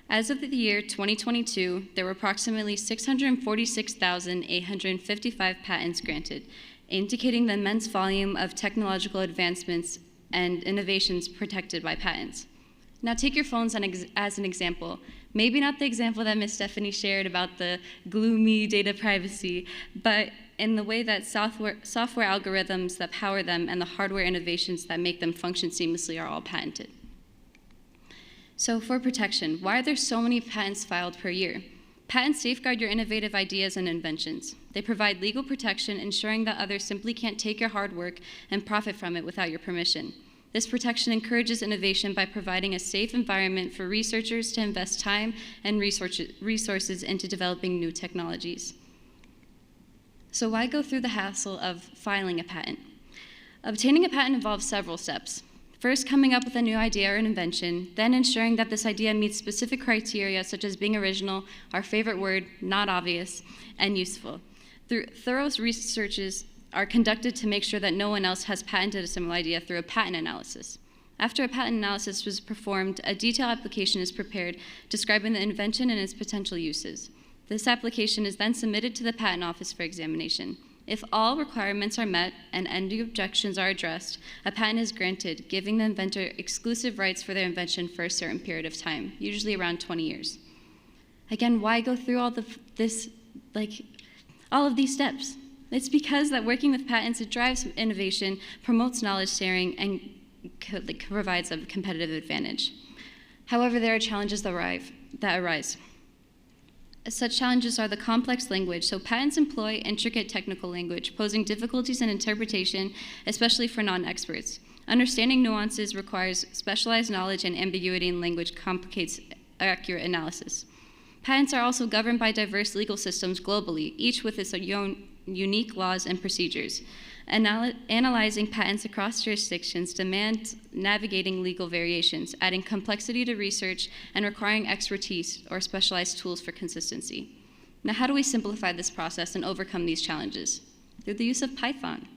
F: As of the year 2022, there were approximately 646,855 patents granted, indicating the immense volume of technological advancements and innovations protected by patents. Now take your phones as an example. Maybe not the example that Ms. Stephanie shared about the gloomy data privacy, but in the way that software algorithms that power them and the hardware innovations that make them function seamlessly are all patented. So for protection, why are there so many patents filed per year? Patents safeguard your innovative ideas and inventions. They provide legal protection, ensuring that others simply can't take your hard work and profit from it without your permission. This protection encourages innovation by providing a safe environment for researchers to invest time and resources into developing new technologies. So why go through the hassle of filing a patent? Obtaining a patent involves several steps. First, coming up with a new idea or an invention, then ensuring that this idea meets specific criteria such as being original, our favorite word, not obvious, and useful. Thorough researches are conducted to make sure that no one else has patented a similar idea through a patent analysis. After a patent analysis was performed, a detailed application is prepared describing the invention and its potential uses. This application is then submitted to the Patent Office for examination. If all requirements are met and any objections are addressed, a patent is granted, giving the inventor exclusive rights for their invention for a certain period of time, usually around 20 years. Again, why go through all of these steps? It's because that working with patents, it drives innovation, promotes knowledge sharing, and provides a competitive advantage. However, there are challenges that arise. Such challenges are the complex language, so patents employ intricate technical language, posing difficulties in interpretation, especially for non-experts. Understanding nuances requires specialized knowledge, and ambiguity in language complicates accurate analysis. Patents are also governed by diverse legal systems globally, each with its own unique laws and procedures. Analyzing patents across jurisdictions demands navigating legal variations, adding complexity to research, and requiring expertise or specialized tools for consistency. Now, how do we simplify this process and overcome these challenges? Through the use of Python.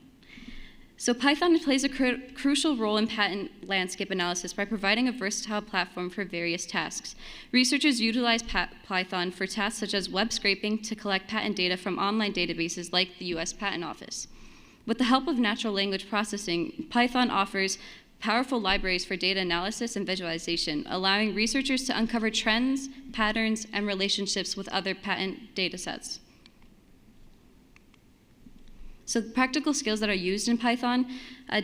F: So Python plays a crucial role in patent landscape analysis by providing a versatile platform for various tasks. Researchers utilize Python for tasks such as web scraping to collect patent data from online databases like the US Patent Office. With the help of natural language processing, Python offers powerful libraries for data analysis and visualization, allowing researchers to uncover trends, patterns, and relationships with other patent data sets. So the practical skills that are used in Python,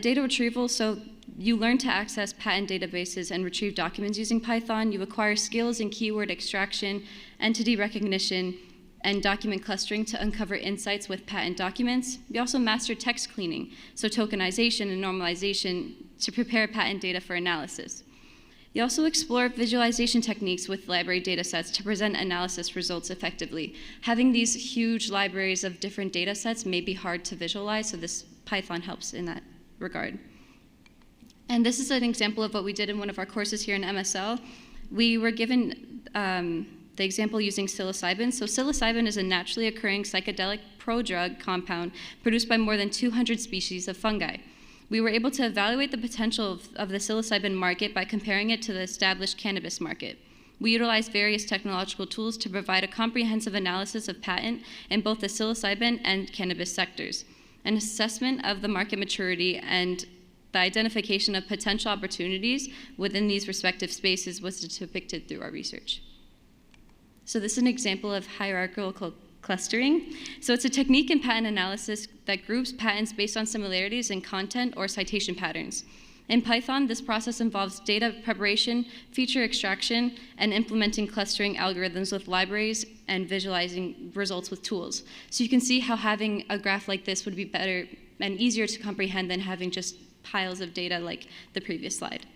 F: data retrieval, so you learn to access patent databases and retrieve documents using Python. You acquire skills in keyword extraction, entity recognition, and document clustering to uncover insights with patent documents. You also master text cleaning, so tokenization and normalization to prepare patent data for analysis. You also explore visualization techniques with library data sets to present analysis results effectively. Having these huge libraries of different data sets may be hard to visualize, so this Python helps in that regard. And this is an example of what we did in one of our courses here in MSL. We were given the example using psilocybin. So psilocybin is a naturally occurring psychedelic prodrug compound produced by more than 200 species of fungi. We were able to evaluate the potential of the psilocybin market by comparing it to the established cannabis market. We utilized various technological tools to provide a comprehensive analysis of patent in both the psilocybin and cannabis sectors. An assessment of the market maturity and the identification of potential opportunities within these respective spaces was depicted through our research. So this is an example of hierarchical clustering. So it's a technique in patent analysis that groups patents based on similarities in content or citation patterns. In Python, this process involves data preparation, feature extraction, and implementing clustering algorithms with libraries and visualizing results with tools. So you can see how having a graph like this would be better and easier to comprehend than having just piles of data like the previous slide.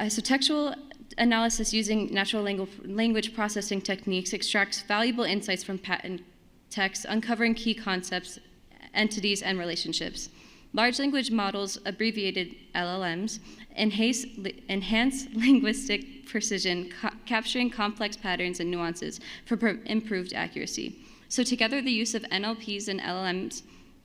F: So textual analysis using natural language processing techniques extracts valuable insights from patent text, uncovering key concepts, entities, and relationships. Large language models, abbreviated LLMs, enhance linguistic precision, capturing complex patterns and nuances for improved accuracy. So together, the use of NLPs and LLMs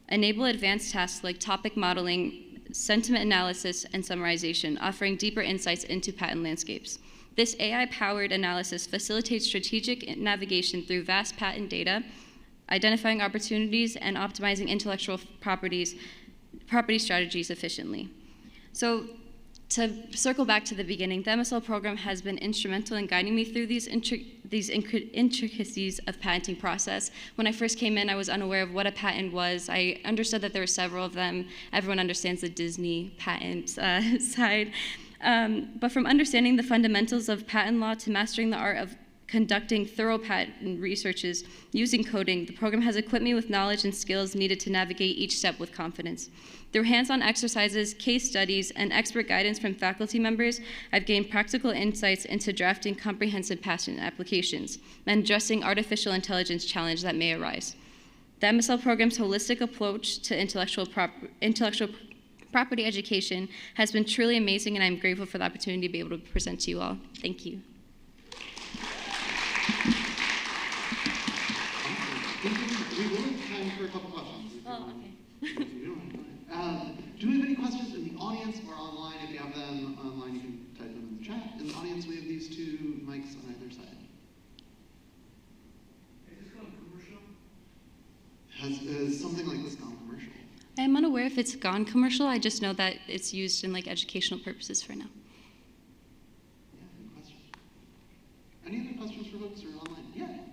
F: enable advanced tasks like topic modeling, sentiment analysis, and summarization, offering deeper insights into patent landscapes. This AI-powered analysis facilitates strategic navigation through vast patent data, identifying opportunities and optimizing intellectual property strategies efficiently. So To circle back to the beginning, the MSL program has been instrumental in guiding me through these intricacies of patenting process. When I first came in, I was unaware of what a patent was. I understood that there were several of them. Everyone understands the Disney patent side. But from understanding the fundamentals of patent law to mastering the art of conducting thorough patent researches using coding, the program has equipped me with knowledge and skills needed to navigate each step with confidence. Through hands-on exercises, case studies, and expert guidance from faculty members, I've gained practical insights into drafting comprehensive patent applications and addressing artificial intelligence challenges that may arise. The MSL program's holistic approach to intellectual property education has been truly amazing, and I'm grateful for the opportunity to be able to present to you all. Thank you.
D: We will have time for a couple questions.
F: Oh, okay.
D: Do we have any questions in the audience or online? If you have them online, you can type them in the chat. In the audience, we have these two mics on either side.
G: Has this gone commercial?
D: Has something like this gone commercial?
F: I'm unaware if it's gone commercial. I just know that it's used in like educational purposes for now.
D: Yeah, any questions? Any other questions for folks who are online? Yeah.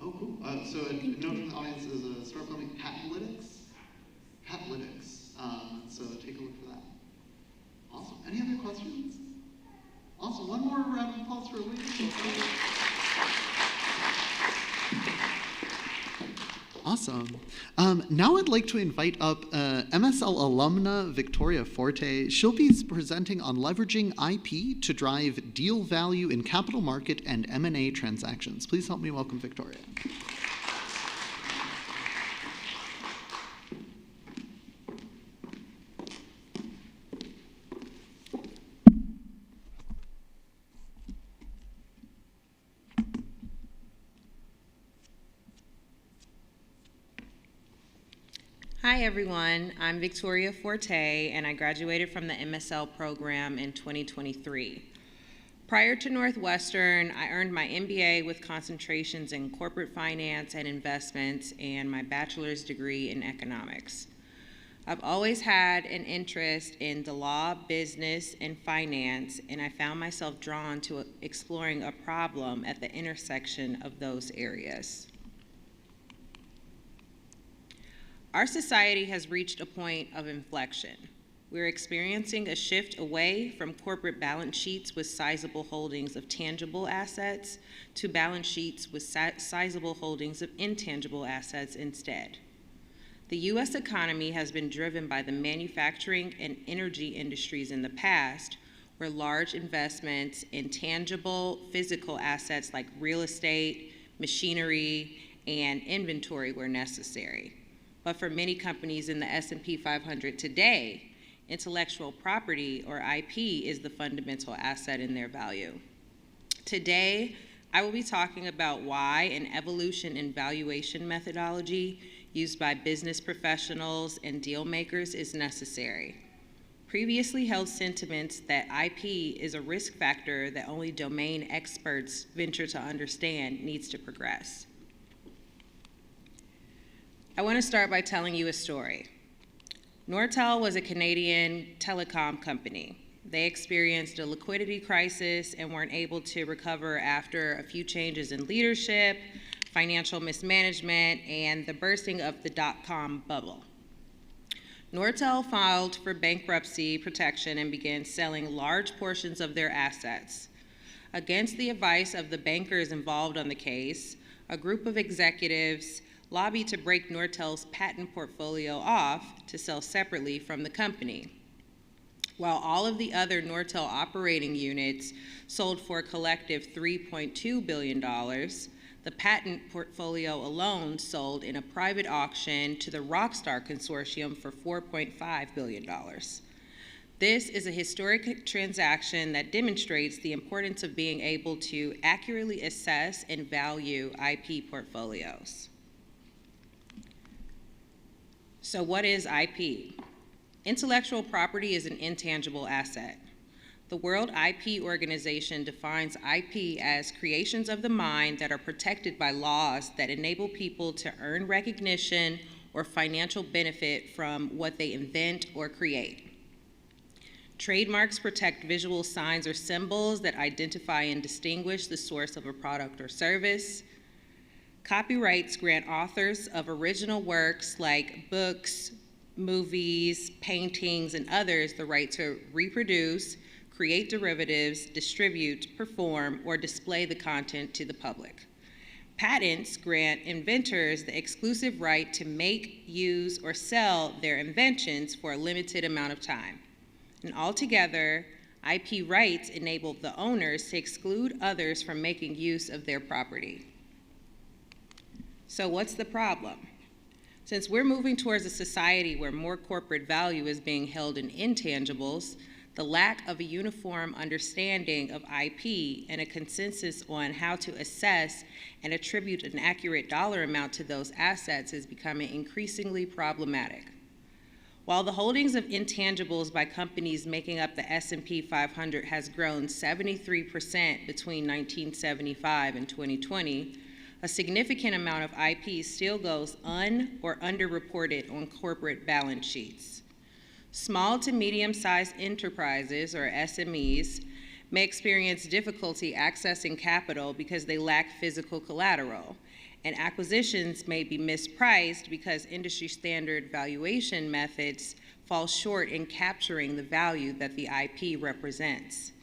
D: Oh, cool. So a note from the audience is a startup company, Patlytics. Patlytics. So take a look for that. Awesome. Any other questions? Awesome. One more round of applause for Elise. Awesome. Now I'd like to invite up MSL alumna Victoria Forte. She'll be presenting on leveraging IP to drive deal value in capital market and M&A transactions. Please help me welcome Victoria.
H: Hi everyone, I'm Victoria Forte and I graduated from the MSL program in 2023. Prior to Northwestern, I earned my MBA with concentrations in corporate finance and investments and my bachelor's degree in economics. I've always had an interest in the law, business, and finance, and I found myself drawn to exploring a problem at the intersection of those areas. Our society has reached a point of inflection. We're experiencing a shift away from corporate balance sheets with sizable holdings of tangible assets to balance sheets with sizable holdings of intangible assets instead. The U.S. economy has been driven by the manufacturing and energy industries in the past, where large investments in tangible physical assets like real estate, machinery, and inventory were necessary. But for many companies in the S&P 500 today, intellectual property, or IP, is the fundamental asset in their value. Today, I will be talking about why an evolution in valuation methodology used by business professionals and deal makers is necessary. Previously held sentiments that IP is a risk factor that only domain experts venture to understand needs to progress. I want to start by telling you a story. Nortel was a Canadian telecom company. They experienced a liquidity crisis and weren't able to recover after a few changes in leadership, financial mismanagement, and the bursting of the dot-com bubble. Nortel filed for bankruptcy protection and began selling large portions of their assets. Against the advice of the bankers involved on the case, a group of executives lobbied to break Nortel's patent portfolio off to sell separately from the company. While all of the other Nortel operating units sold for a collective $3.2 billion, the patent portfolio alone sold in a private auction to the Rockstar Consortium for $4.5 billion. This is a historic transaction that demonstrates the importance of being able to accurately assess and value IP portfolios. So what is IP? Intellectual property is an intangible asset. The World IP Organization defines IP as creations of the mind that are protected by laws that enable people to earn recognition or financial benefit from what they invent or create. Trademarks protect visual signs or symbols that identify and distinguish the source of a product or service. Copyrights grant authors of original works like books, movies, paintings, and others the right to reproduce, create derivatives, distribute, perform, or display the content to the public. Patents grant inventors the exclusive right to make, use, or sell their inventions for a limited amount of time. And altogether, IP rights enable the owners to exclude others from making use of their property. So what's the problem? Since we're moving towards a society where more corporate value is being held in intangibles, the lack of a uniform understanding of IP and a consensus on how to assess and attribute an accurate dollar amount to those assets is becoming increasingly problematic. While the holdings of intangibles by companies making up the S&P 500 has grown 73% between 1975 and 2020, a significant amount of IP still goes or underreported on corporate balance sheets. Small to medium-sized enterprises, or SMEs, may experience difficulty accessing capital because they lack physical collateral, and acquisitions may be mispriced because industry standard valuation methods fall short in capturing the value that the IP represents.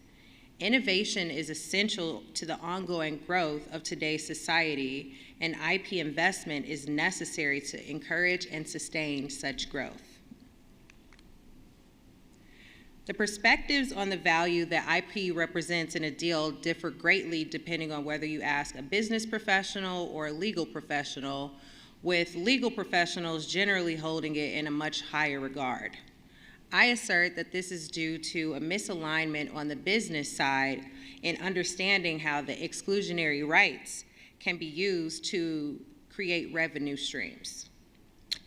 H: Innovation is essential to the ongoing growth of today's society, and IP investment is necessary to encourage and sustain such growth. The perspectives on the value that IP represents in a deal differ greatly depending on whether you ask a business professional or a legal professional, with legal professionals generally holding it in a much higher regard. I assert that this is due to a misalignment on the business side in understanding how the exclusionary rights can be used to create revenue streams.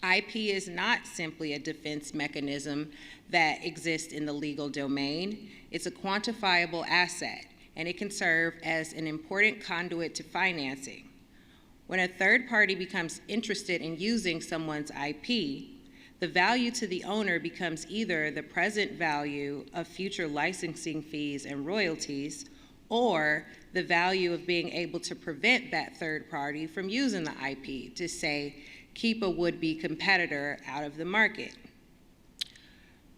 H: IP is not simply a defense mechanism that exists in the legal domain. It's a quantifiable asset, and it can serve as an important conduit to financing. When a third party becomes interested in using someone's IP, the value to the owner becomes either the present value of future licensing fees and royalties, or the value of being able to prevent that third party from using the IP to, say, keep a would-be competitor out of the market.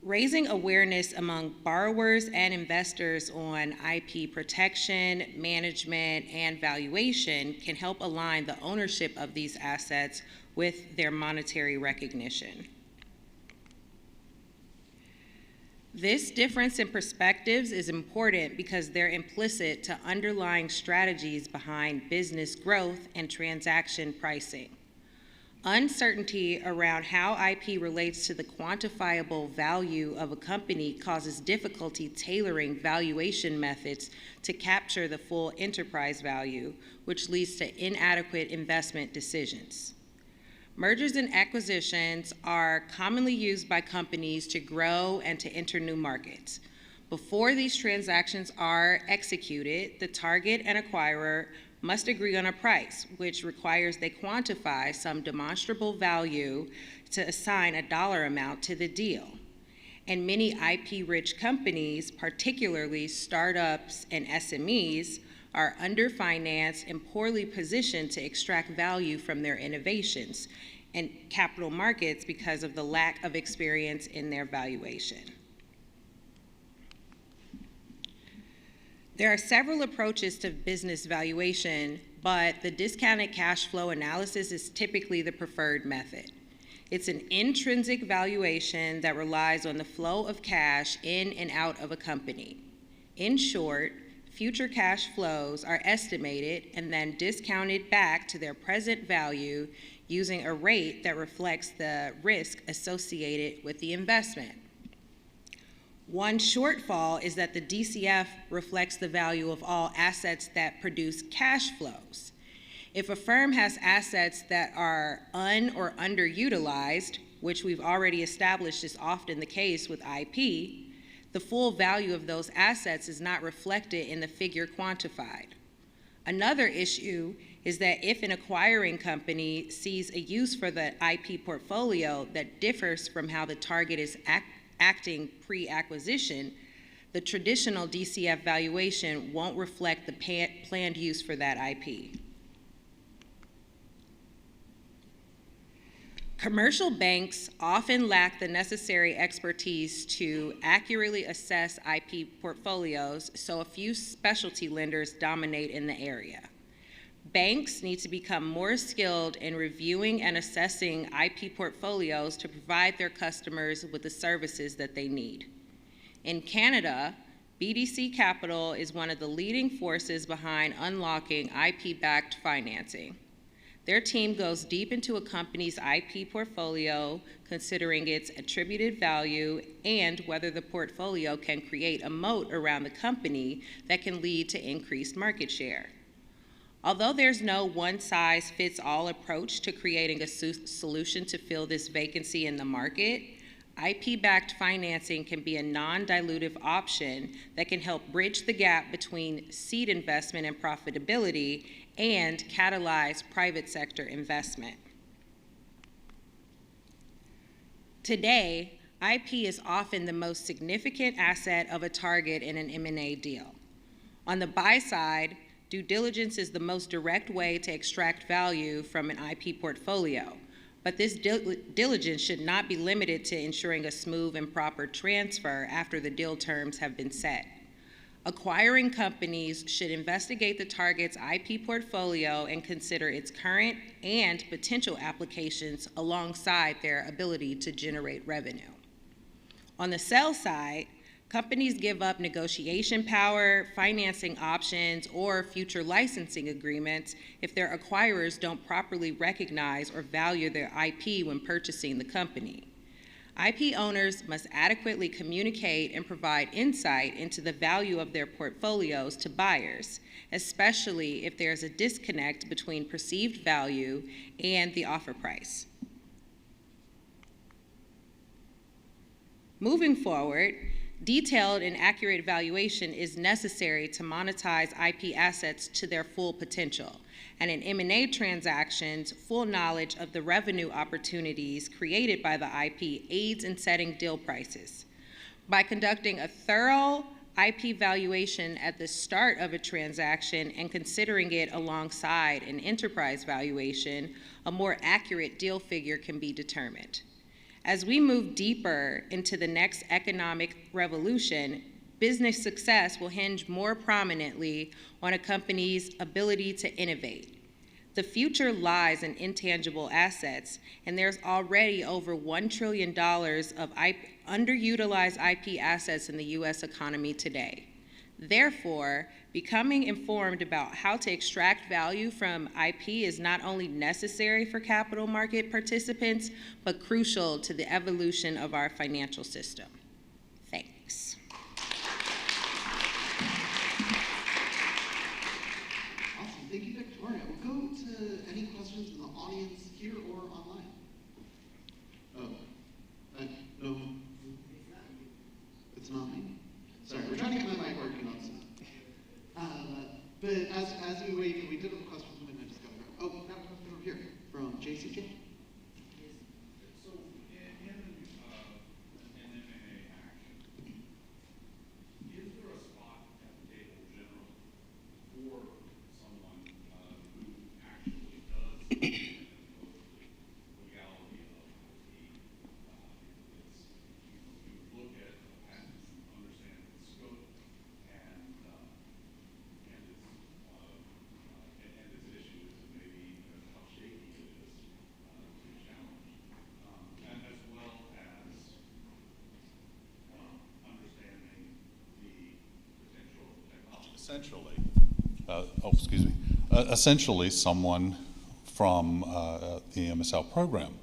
H: Raising awareness among borrowers and investors on IP protection, management, and valuation can help align the ownership of these assets with their monetary recognition. This difference in perspectives is important because they're implicit to underlying strategies behind business growth and transaction pricing. Uncertainty around how IP relates to the quantifiable value of a company causes difficulty tailoring valuation methods to capture the full enterprise value, which leads to inadequate investment decisions. Mergers and acquisitions are commonly used by companies to grow and to enter new markets. Before these transactions are executed, the target and acquirer must agree on a price, which requires they quantify some demonstrable value to assign a dollar amount to the deal. And many IP-rich companies, particularly startups and SMEs, are underfinanced and poorly positioned to extract value from their innovations and capital markets because of the lack of experience in their valuation. There are several approaches to business valuation, but the discounted cash flow analysis is typically the preferred method. It's an intrinsic valuation that relies on the flow of cash in and out of a company. In short, future cash flows are estimated and then discounted back to their present value using a rate that reflects the risk associated with the investment. One shortfall is that the DCF reflects the value of all assets that produce cash flows. If a firm has assets that are or underutilized, which we've already established is often the case with IP, the full value of those assets is not reflected in the figure quantified. Another issue is that if an acquiring company sees a use for the IP portfolio that differs from how the target is acting pre-acquisition, the traditional DCF valuation won't reflect the planned use for that IP. Commercial banks often lack the necessary expertise to accurately assess IP portfolios, so a few specialty lenders dominate in the area. Banks need to become more skilled in reviewing and assessing IP portfolios to provide their customers with the services that they need. In Canada, BDC Capital is one of the leading forces behind unlocking IP-backed financing. Their team goes deep into a company's IP portfolio, considering its attributed value and whether the portfolio can create a moat around the company that can lead to increased market share. Although there's no one-size-fits-all approach to creating a solution to fill this vacancy in the market, IP-backed financing can be a non-dilutive option that can help bridge the gap between seed investment and profitability and catalyze private sector investment. Today, IP is often the most significant asset of a target in an M&A deal. On the buy side, due diligence is the most direct way to extract value from an IP portfolio, but this diligence should not be limited to ensuring a smooth and proper transfer after the deal terms have been set. Acquiring companies should investigate the target's IP portfolio and consider its current and potential applications alongside their ability to generate revenue. On the sell side, companies give up negotiation power, financing options, or future licensing agreements if their acquirers don't properly recognize or value their IP when purchasing the company. IP owners must adequately communicate and provide insight into the value of their portfolios to buyers, especially if there's a disconnect between perceived value and the offer price. Moving forward, detailed and accurate valuation is necessary to monetize IP assets to their full potential. And in M&A transactions, full knowledge of the revenue opportunities created by the IP aids in setting deal prices. By conducting a thorough IP valuation at the start of a transaction and considering it alongside an enterprise valuation, a more accurate deal figure can be determined. As we move deeper into the next economic revolution, business success will hinge more prominently on a company's ability to innovate. The future lies in intangible assets, and there's already over $1 trillion of underutilized IP assets in the US economy today. Therefore, becoming informed about how to extract value from IP is not only necessary for capital market participants, but crucial to the evolution of our financial system. Thanks.
D: Awesome, thank you, Victoria. We'll go to any questions in the audience here or online. Oh, no, it's not me. Sorry, we're trying to get my mic working on stuff. But as we wait, we did have questions we might just go through. Oh, now a question over here from JCK.
G: So in an M&A action, is there a spot at the table generally for someone who actually does legality of IP? You look at the patents, understand the scope, and its issues, and maybe how shaky it is to challenge, and as well as understanding the potential technology. Essentially, someone from the MSL program.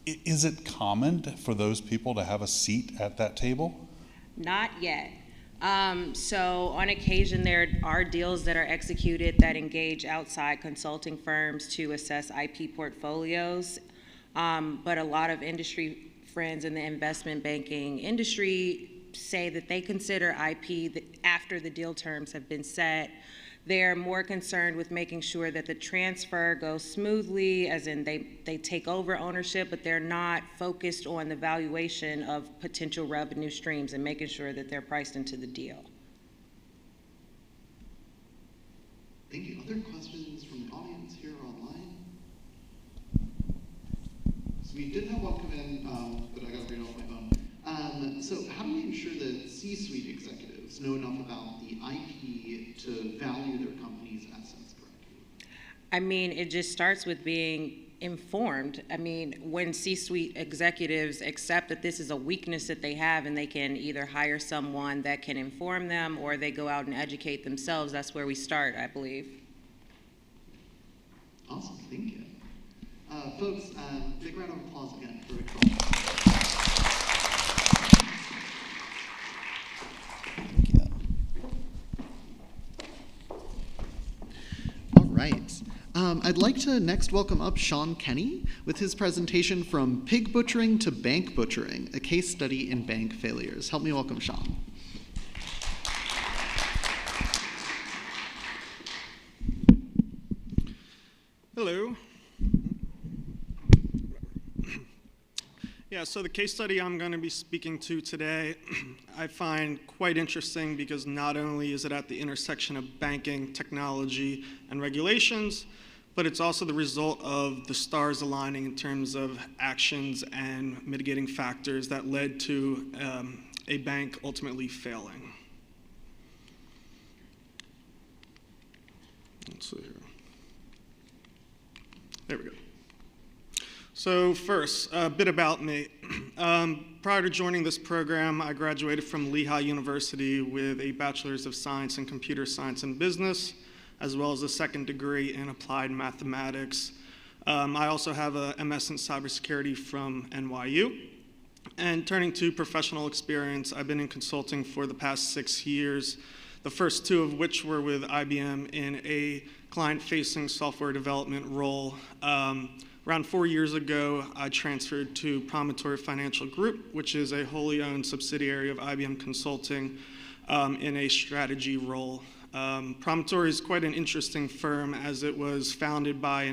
G: Is it common for those people to have a seat at that table?
H: Not yet. So on occasion, there are deals that are executed that engage outside consulting firms to assess IP portfolios, but a lot of industry friends in the investment banking industry say that they consider IP after the deal terms have been set They're more concerned with making sure that the transfer goes smoothly, as in they take over ownership, but they're not focused on the valuation of potential revenue streams and making sure that they're priced into the deal.
D: Thank you. Other questions from the audience here or online? So we did have one come in, but I got to read it off my phone. So how do we ensure that C-suite executives know enough about the IP to value their company's assets correctly?
H: I mean, it just starts with being informed. I mean, when C-suite executives accept that this is a weakness that they have and they can either hire someone that can inform them or they go out and educate themselves, that's where we start, I believe.
D: Awesome, thank you. Folks, big round of applause again for Victoria. All right. I'd like to next welcome up Sean Kenny with his presentation From Pig Butchering to Bank Butchering, a case study in bank failures. Help me welcome Sean.
I: Hello. Yeah, so the case study I'm going to be speaking to today, I find quite interesting because not only is it at the intersection of banking, technology, and regulations, but it's also the result of the stars aligning in terms of actions and mitigating factors that led to a bank ultimately failing. Let's see here. There we go. So first, a bit about me. Prior to joining this program, I graduated from Lehigh University with a Bachelor's of Science in Computer Science and Business, as well as a second degree in Applied Mathematics. I also have a MS in Cybersecurity from NYU. And turning to professional experience, I've been in consulting for the past 6 years, the first 2 of which were with IBM in a client-facing software development role. Around 4 years ago, I transferred to Promontory Financial Group, which is a wholly owned subsidiary of IBM Consulting, in a strategy role. Promontory is quite an interesting firm as it was founded by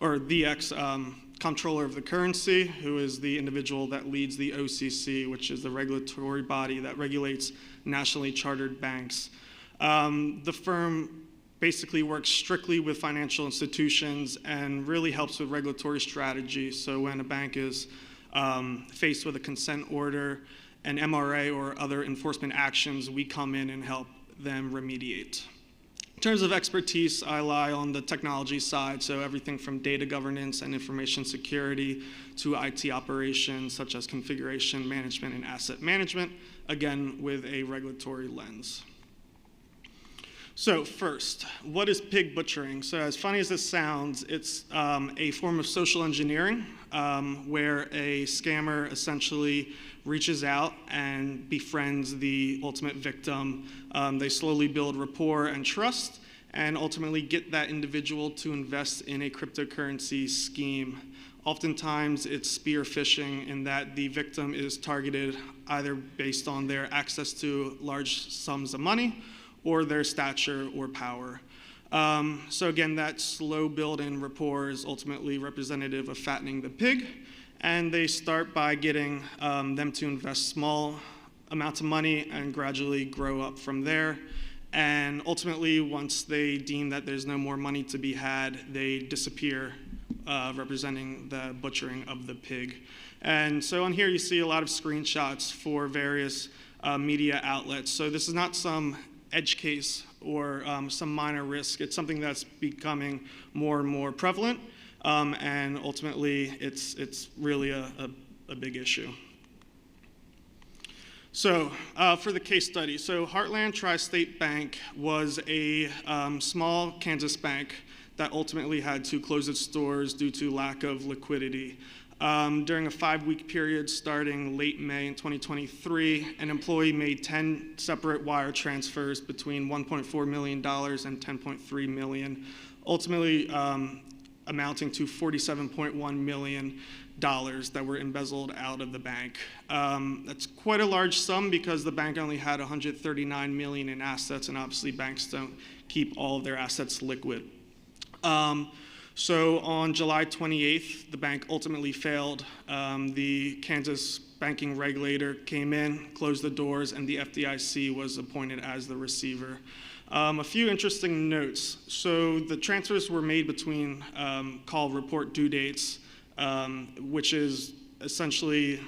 I: the ex-comptroller of the currency, who is the individual that leads the OCC, which is the regulatory body that regulates nationally chartered banks. The firm basically works strictly with financial institutions and really helps with regulatory strategy. So when a bank is faced with a consent order, an MRA, or other enforcement actions, we come in and help them remediate. In terms of expertise, I lie on the technology side, so everything from data governance and information security to IT operations, such as configuration management and asset management, again, with a regulatory lens. So first, what is pig butchering? So as funny as this sounds, it's a form of social engineering where a scammer essentially reaches out and befriends the ultimate victim. They slowly build rapport and trust and ultimately get that individual to invest in a cryptocurrency scheme. Oftentimes, it's spear phishing in that the victim is targeted either based on their access to large sums of money or their stature or power. So again, that slow build in rapport is ultimately representative of fattening the pig, and they start by getting them to invest small amounts of money and gradually grow up from there. And ultimately, once they deem that there's no more money to be had, they disappear, representing the butchering of the pig. And so on here, you see a lot of screenshots for various media outlets. So this is not some edge case or some minor risk. It's something that's becoming more and more prevalent, and ultimately it's really a big issue. So for the case study, so Heartland Tri-State Bank was a small Kansas bank that ultimately had to close its doors due to lack of liquidity. During a 5-week period starting late May in 2023, an employee made 10 separate wire transfers between $1.4 million and $10.3 million. Ultimately, amounting to $47.1 million that were embezzled out of the bank. That's quite a large sum because the bank only had $139 million in assets, and obviously banks don't keep all of their assets liquid. So on July 28th, the bank ultimately failed. The Kansas banking regulator came in, closed the doors, and the FDIC was appointed as the receiver. A few interesting notes. So the transfers were made between call report due dates, which is essentially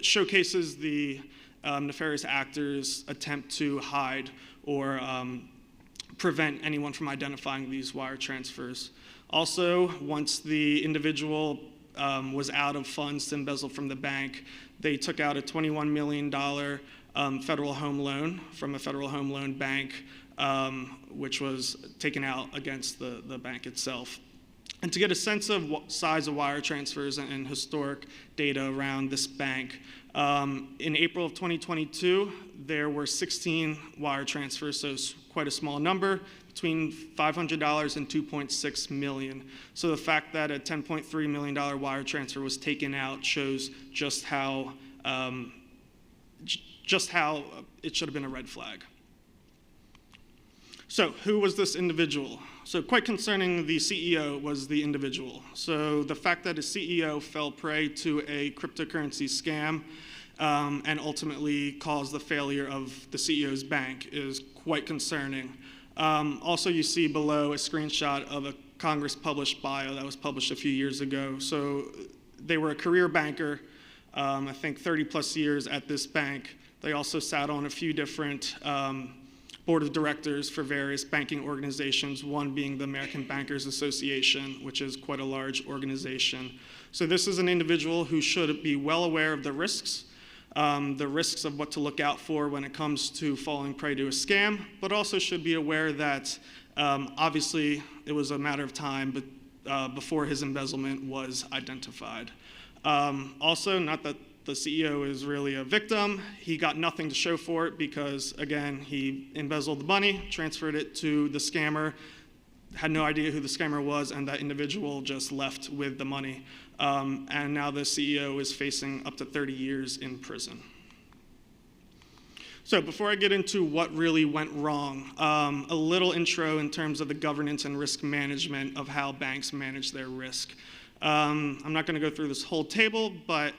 I: showcases the nefarious actors' attempt to hide or prevent anyone from identifying these wire transfers. Also, once the individual was out of funds to embezzle from the bank, they took out a $21 million federal home loan from a federal home loan bank, which was taken out against the bank itself. And to get a sense of what size of wire transfers and historic data around this bank, in April of 2022, there were 16 wire transfers, so it's quite a small number, between $500 and $2.6 million. So the fact that a $10.3 million wire transfer was taken out shows just how it should have been a red flag. So who was this individual? So quite concerning, the CEO was the individual. So the fact that a CEO fell prey to a cryptocurrency scam and ultimately caused the failure of the CEO's bank is quite concerning. Also, you see below a screenshot of a Congress published bio that was published a few years ago. So they were a career banker, I think 30 plus years at this bank. They also sat on a few different board of directors for various banking organizations, one being the American Bankers Association, which is quite a large organization. So this is an individual who should be well aware of the risks of what to look out for when it comes to falling prey to a scam, but also should be aware that obviously it was a matter of time before his embezzlement was identified. Also, not that the CEO is really a victim. He got nothing to show for it because, again, he embezzled the money, transferred it to the scammer, had no idea who the scammer was, and that individual just left with the money. And now the CEO is facing up to 30 years in prison. So before I get into what really went wrong, a little intro in terms of the governance and risk management of how banks manage their risk. I'm not going to go through this whole table, but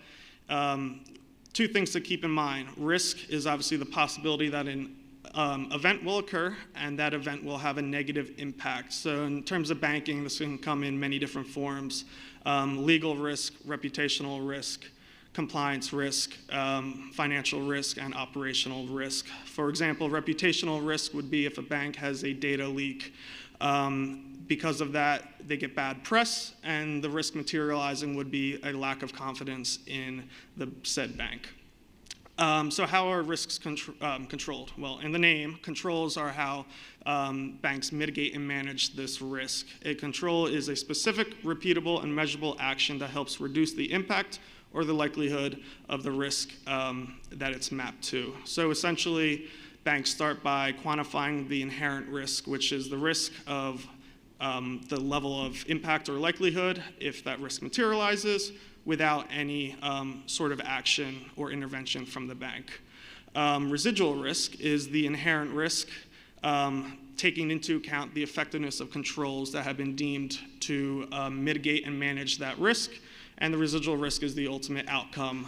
I: two things to keep in mind. Risk is obviously the possibility that an event will occur, and that event will have a negative impact. So in terms of banking, this can come in many different forms. Legal risk, reputational risk, compliance risk, financial risk, and operational risk. For example, reputational risk would be if a bank has a data leak. Because of that, they get bad press, and the risk materializing would be a lack of confidence in the said bank. So how are risks controlled? Well, in the name, controls are how banks mitigate and manage this risk. A control is a specific, repeatable, and measurable action that helps reduce the impact or the likelihood of the risk that it's mapped to. So essentially, banks start by quantifying the inherent risk, which is the risk of the level of impact or likelihood if that risk materializes without any sort of action or intervention from the bank. Residual risk is the inherent risk taking into account the effectiveness of controls that have been deemed to mitigate and manage that risk, and the residual risk is the ultimate outcome.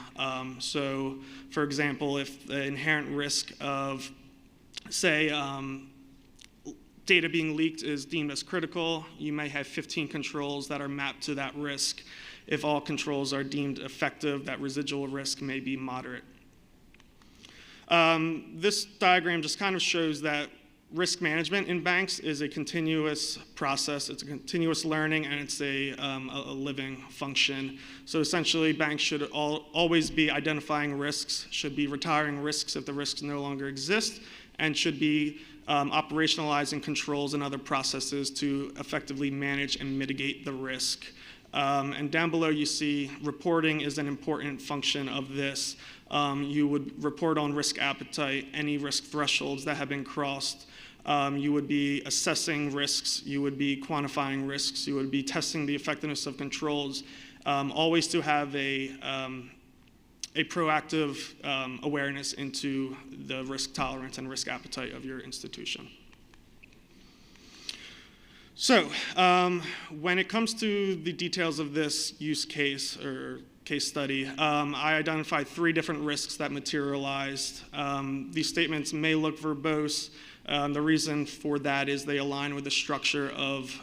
I: So, for example, if the inherent risk of, say, data being leaked is deemed as critical, you may have 15 controls that are mapped to that risk. If all controls are deemed effective, that residual risk may be moderate. This diagram just kind of shows that risk management in banks is a continuous process. It's a continuous learning, and it's a living function. So essentially, banks should always be identifying risks, should be retiring risks if the risks no longer exist, and should be operationalizing controls and other processes to effectively manage and mitigate the risk. And down below you see reporting is an important function of this. You would report on risk appetite, any risk thresholds that have been crossed, You would be assessing risks, you would be quantifying risks, you would be testing the effectiveness of controls, always to have a proactive awareness into the risk tolerance and risk appetite of your institution. So, when it comes to the details of this use case or case study, I identified 3 different risks that materialized. These statements may look verbose. The reason for that is they align with the structure of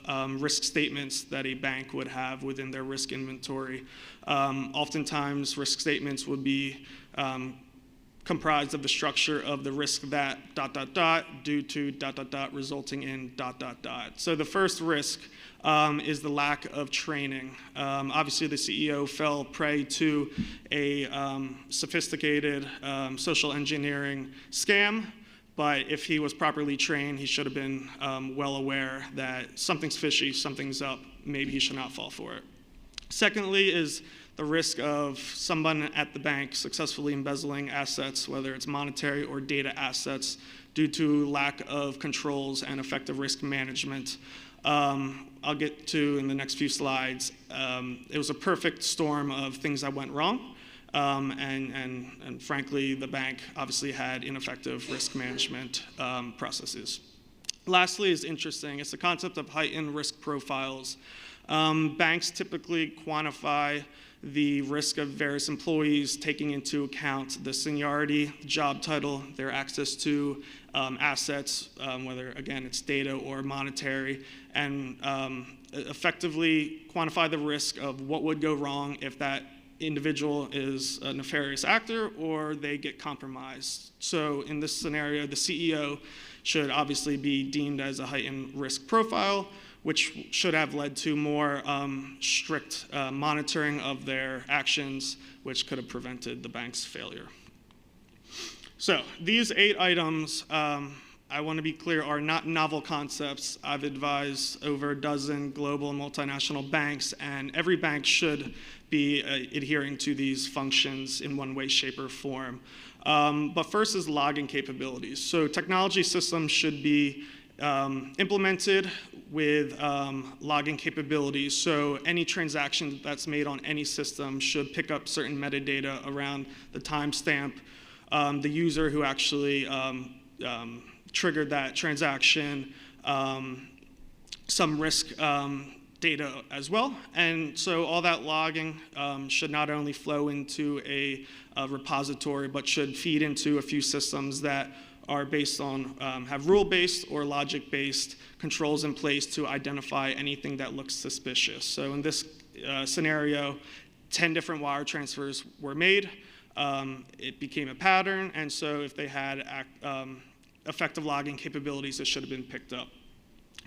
I: risk statements that a bank would have within their risk inventory. Oftentimes, risk statements would be comprised of the structure of the risk that ... due to ... resulting in ... So the first risk is the lack of training. Obviously, the CEO fell prey to a sophisticated social engineering scam, but if he was properly trained, he should have been well aware that something's fishy, something's up, maybe he should not fall for it. Secondly is the risk of someone at the bank successfully embezzling assets, whether it's monetary or data assets, due to lack of controls and effective risk management. I'll get to in the next few slides. It was a perfect storm of things that went wrong, and frankly, the bank obviously had ineffective risk management processes. Lastly is interesting. It's the concept of heightened risk profiles. Banks typically quantify the risk of various employees, taking into account the seniority, job title, their access to assets, whether, again, it's data or monetary, and effectively quantify the risk of what would go wrong if that individual is a nefarious actor or they get compromised. So in this scenario, the CEO should obviously be deemed as a heightened risk profile, which should have led to more strict monitoring of their actions, which could have prevented the bank's failure. So these 8 items, I want to be clear, are not novel concepts. I've advised over a dozen global and multinational banks, and every bank should be adhering to these functions in one way, shape, or form. But first is logging capabilities. So technology systems should be implemented with logging capabilities. So any transaction that's made on any system should pick up certain metadata around the timestamp, the user who actually triggered that transaction, some risk data as well. And so all that logging should not only flow into a repository, but should feed into a few systems that are based on, have rule-based or logic-based controls in place to identify anything that looks suspicious. So in this scenario, 10 different wire transfers were made. It became a pattern, and so if they had effective logging capabilities, it should have been picked up.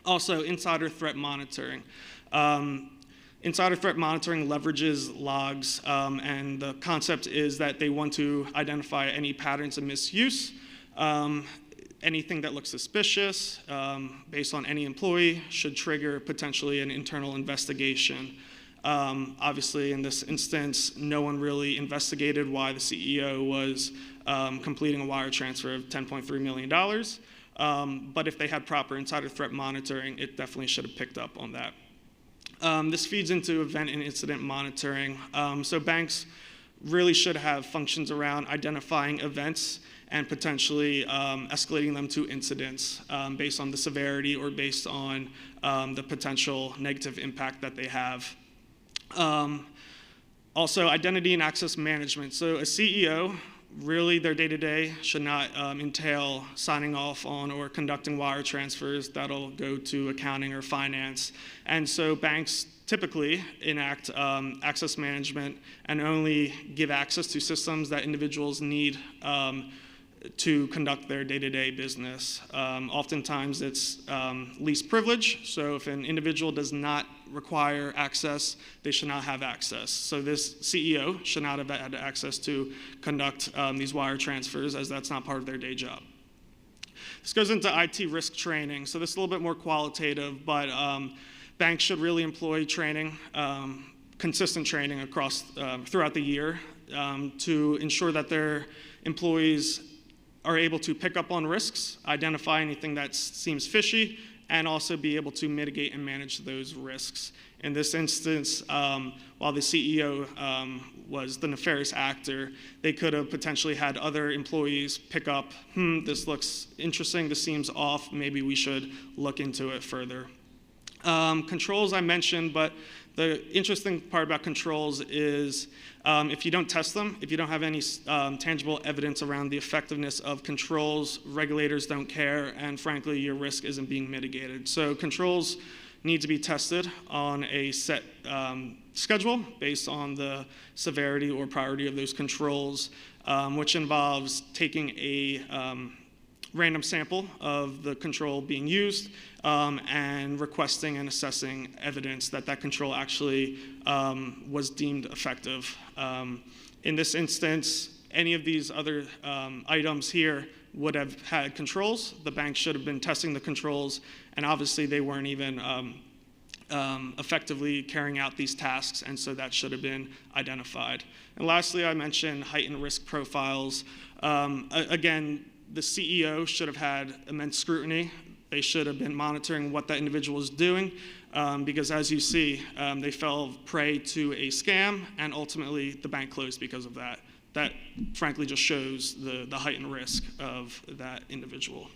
I: Also, insider threat monitoring. Insider threat monitoring leverages logs, and the concept is that they want to identify any patterns of misuse. Anything that looks suspicious based on any employee should trigger potentially an internal investigation. Obviously, in this instance, no one really investigated why the CEO was completing a wire transfer of $10.3 million. But if they had proper insider threat monitoring, it definitely should have picked up on that. This feeds into event and incident monitoring. So banks really should have functions around identifying events and potentially escalating them to incidents based on the severity or based on the potential negative impact that they have. Also, identity and access management. So a CEO, really their day-to-day should not entail signing off on or conducting wire transfers that'll go to accounting or finance. And so banks typically enact access management and only give access to systems that individuals need to conduct their day-to-day business. Oftentimes it's least privilege, so if an individual does not require access, they should not have access. So this CEO should not have had access to conduct these wire transfers, as that's not part of their day job. This goes into IT risk training. So this is a little bit more qualitative, but banks should really employ training, consistent training across throughout the year to ensure that their employees are able to pick up on risks, identify anything that seems fishy, and also be able to mitigate and manage those risks. In this instance, while the CEO was the nefarious actor, they could have potentially had other employees pick up, this looks interesting, this seems off, maybe we should look into it further. Controls I mentioned, but the interesting part about controls is if you don't test them, if you don't have any tangible evidence around the effectiveness of controls, regulators don't care, and frankly, your risk isn't being mitigated. So controls need to be tested on a set schedule based on the severity or priority of those controls, which involves taking a random sample of the control being used and requesting and assessing evidence that that control actually was deemed effective. In this instance, any of these other items here would have had controls. The bank should have been testing the controls, and obviously they weren't even effectively carrying out these tasks, and so that should have been identified. And lastly, I mentioned heightened risk profiles. Again, the CEO should have had immense scrutiny. They should have been monitoring what that individual is doing, because as you see, they fell prey to a scam, and ultimately the bank closed because of that. That frankly just shows the heightened risk of that individual.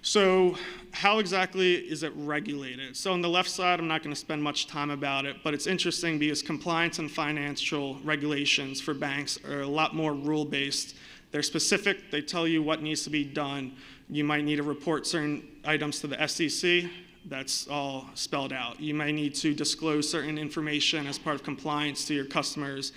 I: So how exactly is it regulated? So on the left side, I'm not going to spend much time about it, but it's interesting because compliance and financial regulations for banks are a lot more rule-based. They're specific. They tell you what needs to be done. You might need to report certain items to the SEC. That's all spelled out. You may need to disclose certain information as part of compliance to your customers.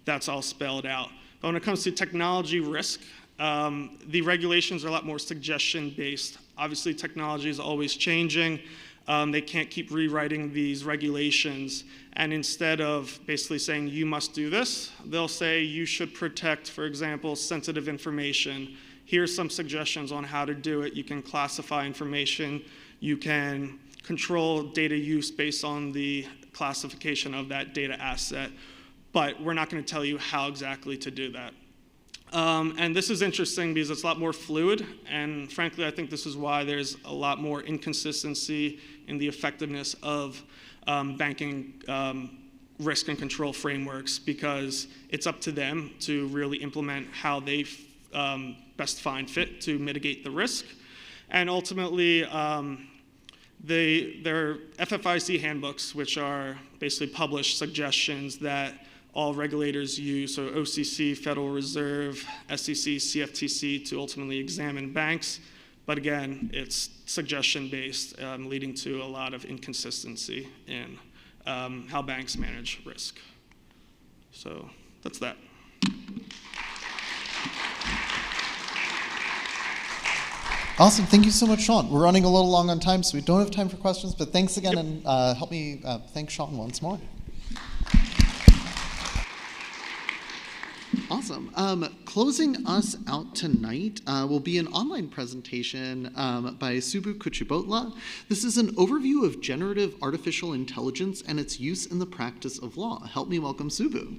I: That's all spelled out. But when it comes to technology risk, the regulations are a lot more suggestion-based. Obviously, technology is always changing. They can't keep rewriting these regulations. And instead of basically saying, you must do this, they'll say you should protect, for example, sensitive information. Here's some suggestions on how to do it. You can classify information. You can control data use based on the classification of that data asset. But we're not going to tell you how exactly to do that. And this is interesting because it's a lot more fluid, and frankly, I think this is why there's a lot more inconsistency in the effectiveness of banking risk and control frameworks, because it's up to them to really implement how they best find fit to mitigate the risk. And ultimately, there are FFIC handbooks, which are basically published suggestions that all regulators use, so OCC, Federal Reserve, SEC, CFTC, to ultimately examine banks. But again, it's suggestion-based, leading to a lot of inconsistency in how banks manage risk. So that's that.
D: Awesome. Thank you so much, Sean. We're running a little long on time, so we don't have time for questions, but thanks again, and help me thank Sean once more. Awesome. Closing us out tonight will be an online presentation by Subu Kuchibotla. This is an overview of generative artificial intelligence and its use in the practice of law. Help me welcome Subu.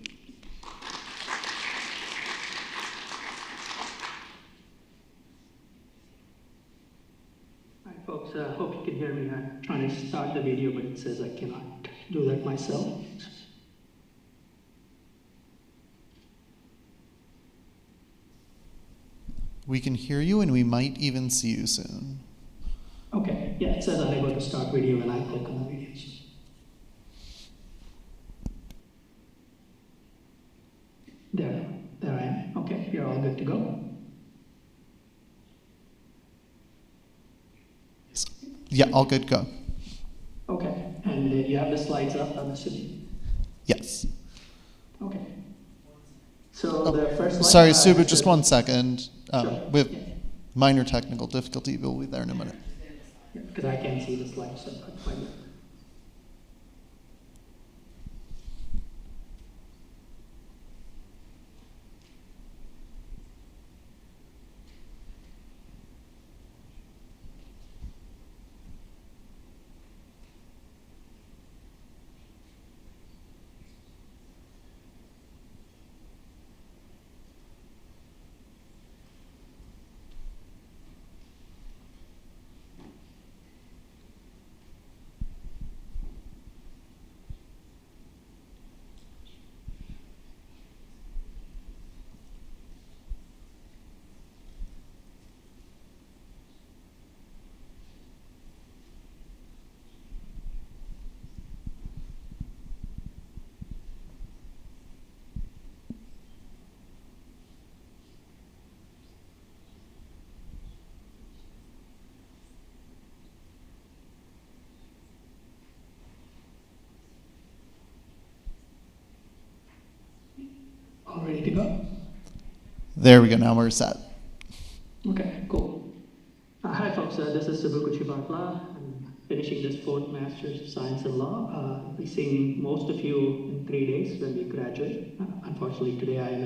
J: Hi, folks. Hope you can hear me. I'm trying to start the video, but it says I cannot do that myself.
D: We can hear you, and we might even see you soon.
J: Okay, yeah, it says unable to start video, and I click on the videos. There I am. Okay, you're all good to go.
D: Yeah, all good, go.
J: Okay, and you have the slides up, I'm assuming?
D: Yes.
J: Okay. So the first
D: Sorry,
J: slide,
D: Subu, just 1 second.
J: Sure.
D: We have minor technical difficulty. We'll be there in a minute.
J: Because I can't see the slides, so I find it. go?
D: There we go. Now we're set.
J: Okay, cool. Hi, folks. This is Subuku Chibatla. I'm finishing this 4th Master's of Science in Law. I'll be seeing most of you in 3 days when we graduate. Unfortunately, today I am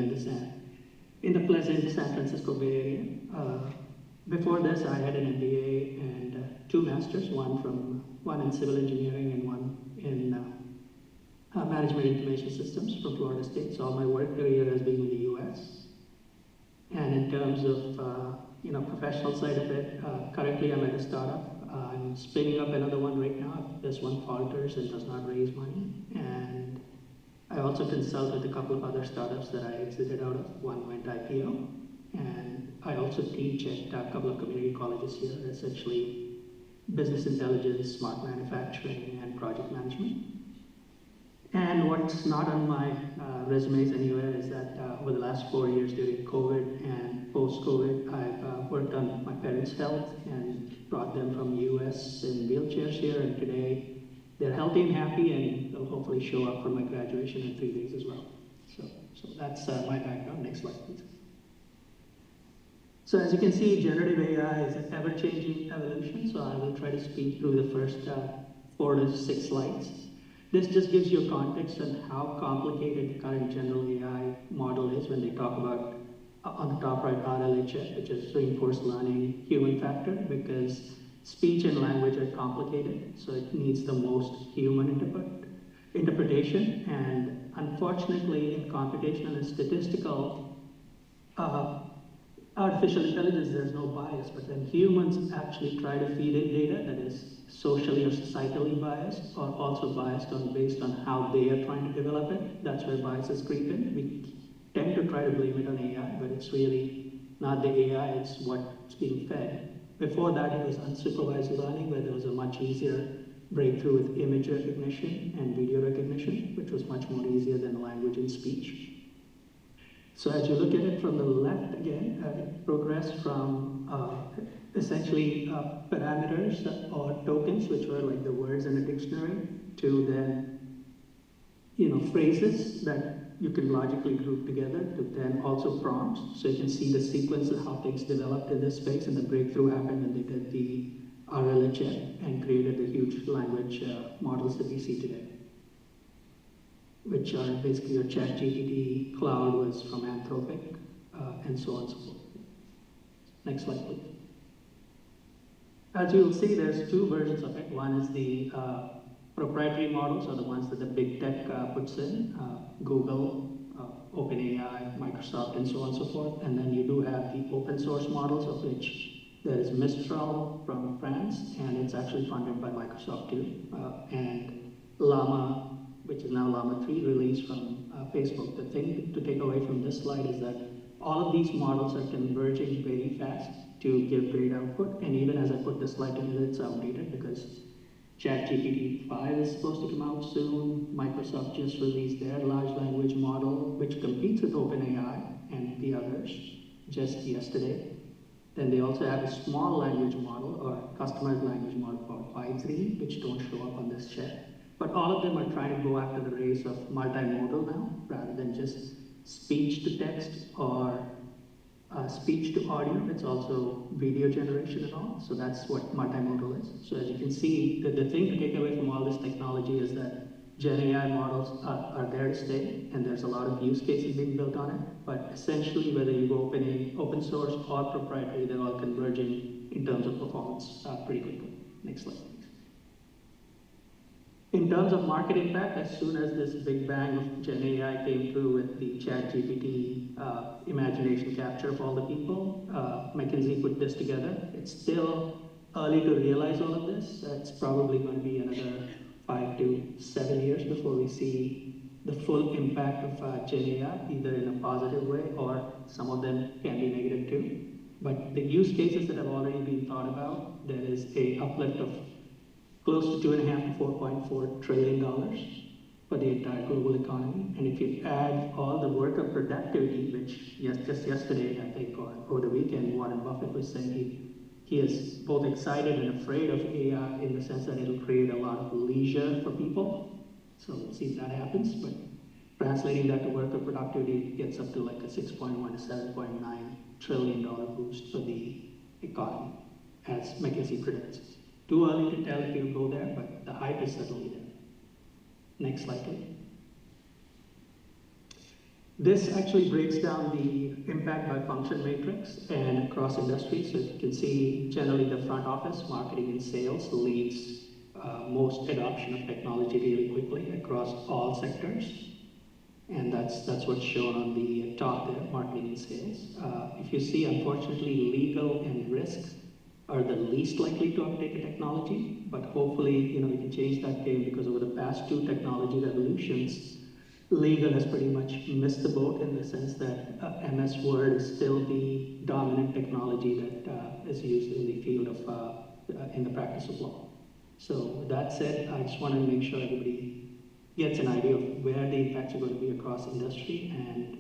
J: in the pleasant San Francisco Bay Area. Before this, I had an MBA and 2 masters, one in civil engineering and one in management information systems from Florida State. So all my work career has been in the U.S. And in terms of professional side of it, currently I'm at a startup. I'm spinning up another one right now. This one falters and does not raise money. And I also consult with a couple of other startups that I exited out of. One went IPO. And I also teach at a couple of community colleges here, essentially business intelligence, smart manufacturing, and project management. And what's not on my resumes anywhere is that over the last 4 years during COVID and post-COVID, I've worked on my parents' health and brought them from US in wheelchairs here, and today they're healthy and happy, and they'll hopefully show up for my graduation in 3 days as well. So that's my background. Next slide, please. So as you can see, generative AI is an ever-changing evolution, so I will try to speak through the first 4 to 6 slides. This just gives you a context on how complicated the current general AI model is when they talk about, on the top right, RLHF, which is reinforced learning human factor, because speech and language are complicated, so it needs the most human interpretation. And unfortunately, in computational and statistical artificial intelligence, there's no bias, but then humans actually try to feed in data that is socially or societally biased, or also biased based on how they are trying to develop it. That's where biases creep in. We tend to try to blame it on AI, but it's really not the AI, it's what's being fed. Before that, it was unsupervised learning, where there was a much easier breakthrough with image recognition and video recognition, which was much more easier than language and speech. So as you look at it from the left again, it progressed from essentially parameters or tokens, which were like the words in a dictionary, to then phrases that you can logically group together, to then also prompts. So you can see the sequence of how things developed in this space, and the breakthrough happened when they did the RLHF and created the huge language models that we see today, which are basically your ChatGPT, Cloud was from Anthropic, and so on and so forth. Next slide, please. As you will see, there's 2 versions of it. One is the proprietary models, or the ones that the big tech puts in, Google, OpenAI, Microsoft, and so on and so forth. And then you do have the open source models, of which there is Mistral from France, and it's actually funded by Microsoft too. And Llama, which is now Llama 3, released from Facebook. The thing to take away from this slide is that all of these models are converging very fast to give great output. And even as I put this slide together, it's outdated because ChatGPT 5 is supposed to come out soon. Microsoft just released their large language model, which competes with OpenAI and the others just yesterday. Then they also have a small language model or customized language model called Py3, which don't show up on this chart. But all of them are trying to go after the race of multimodal now, rather than just speech to text or speech to audio. It's also video generation and all. So that's what multimodal is. So as you can see, the thing to take away from all this technology is that Gen AI models are there to stay, and there's a lot of use cases being built on it. But essentially, whether you go open source or proprietary, they're all converging in terms of performance pretty quickly. Next slide, please. In terms of market impact, as soon as this big bang of Gen AI came through with the ChatGPT imagination capture of all the people, McKinsey put this together. It's still early to realize all of this. It's probably going to be another 5 to 7 years before we see the full impact of Gen AI, either in a positive way or some of them can be negative too. But the use cases that have already been thought about, there is a uplift of close to $2.5 to $4.4 trillion for the entire global economy. And if you add all the worker productivity, which just yesterday, I think, or over the weekend, Warren Buffett was saying he is both excited and afraid of AI in the sense that it'll create a lot of leisure for people. So we'll see if that happens. But Translating that to worker productivity gets up to like a 6.1 to $7.9 trillion boost for the economy, as McKinsey predicts. Too early to tell if you'll go there, but the hype is certainly there. Next slide, please. This actually breaks down the impact by function matrix and across industries. So you can see generally the front office, marketing and sales leads most adoption of technology really quickly across all sectors. And that's what's shown on the top there, marketing and sales. If you see, unfortunately, legal and risk are the least likely to uptake a technology, but hopefully, we can change that game, because over the past 2 technology revolutions, legal has pretty much missed the boat in the sense that MS Word is still the dominant technology that is used in the field of, in the practice of law. So with that said, I just want to make sure everybody gets an idea of where the impacts are going to be across industry, and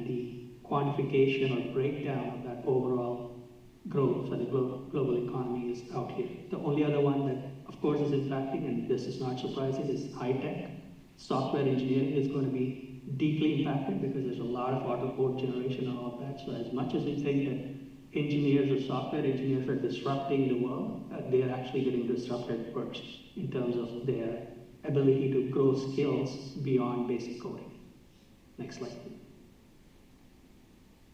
J: the quantification or breakdown of that overall growth for the global economy is out here. The only other one that, of course, is impacting, and this is not surprising, is high tech. Software engineering is going to be deeply impacted because there's a lot of auto code generation and all of that. So as much as we think that engineers or software engineers are disrupting the world, they are actually getting disrupted first in terms of their ability to grow skills beyond basic coding. Next slide, please.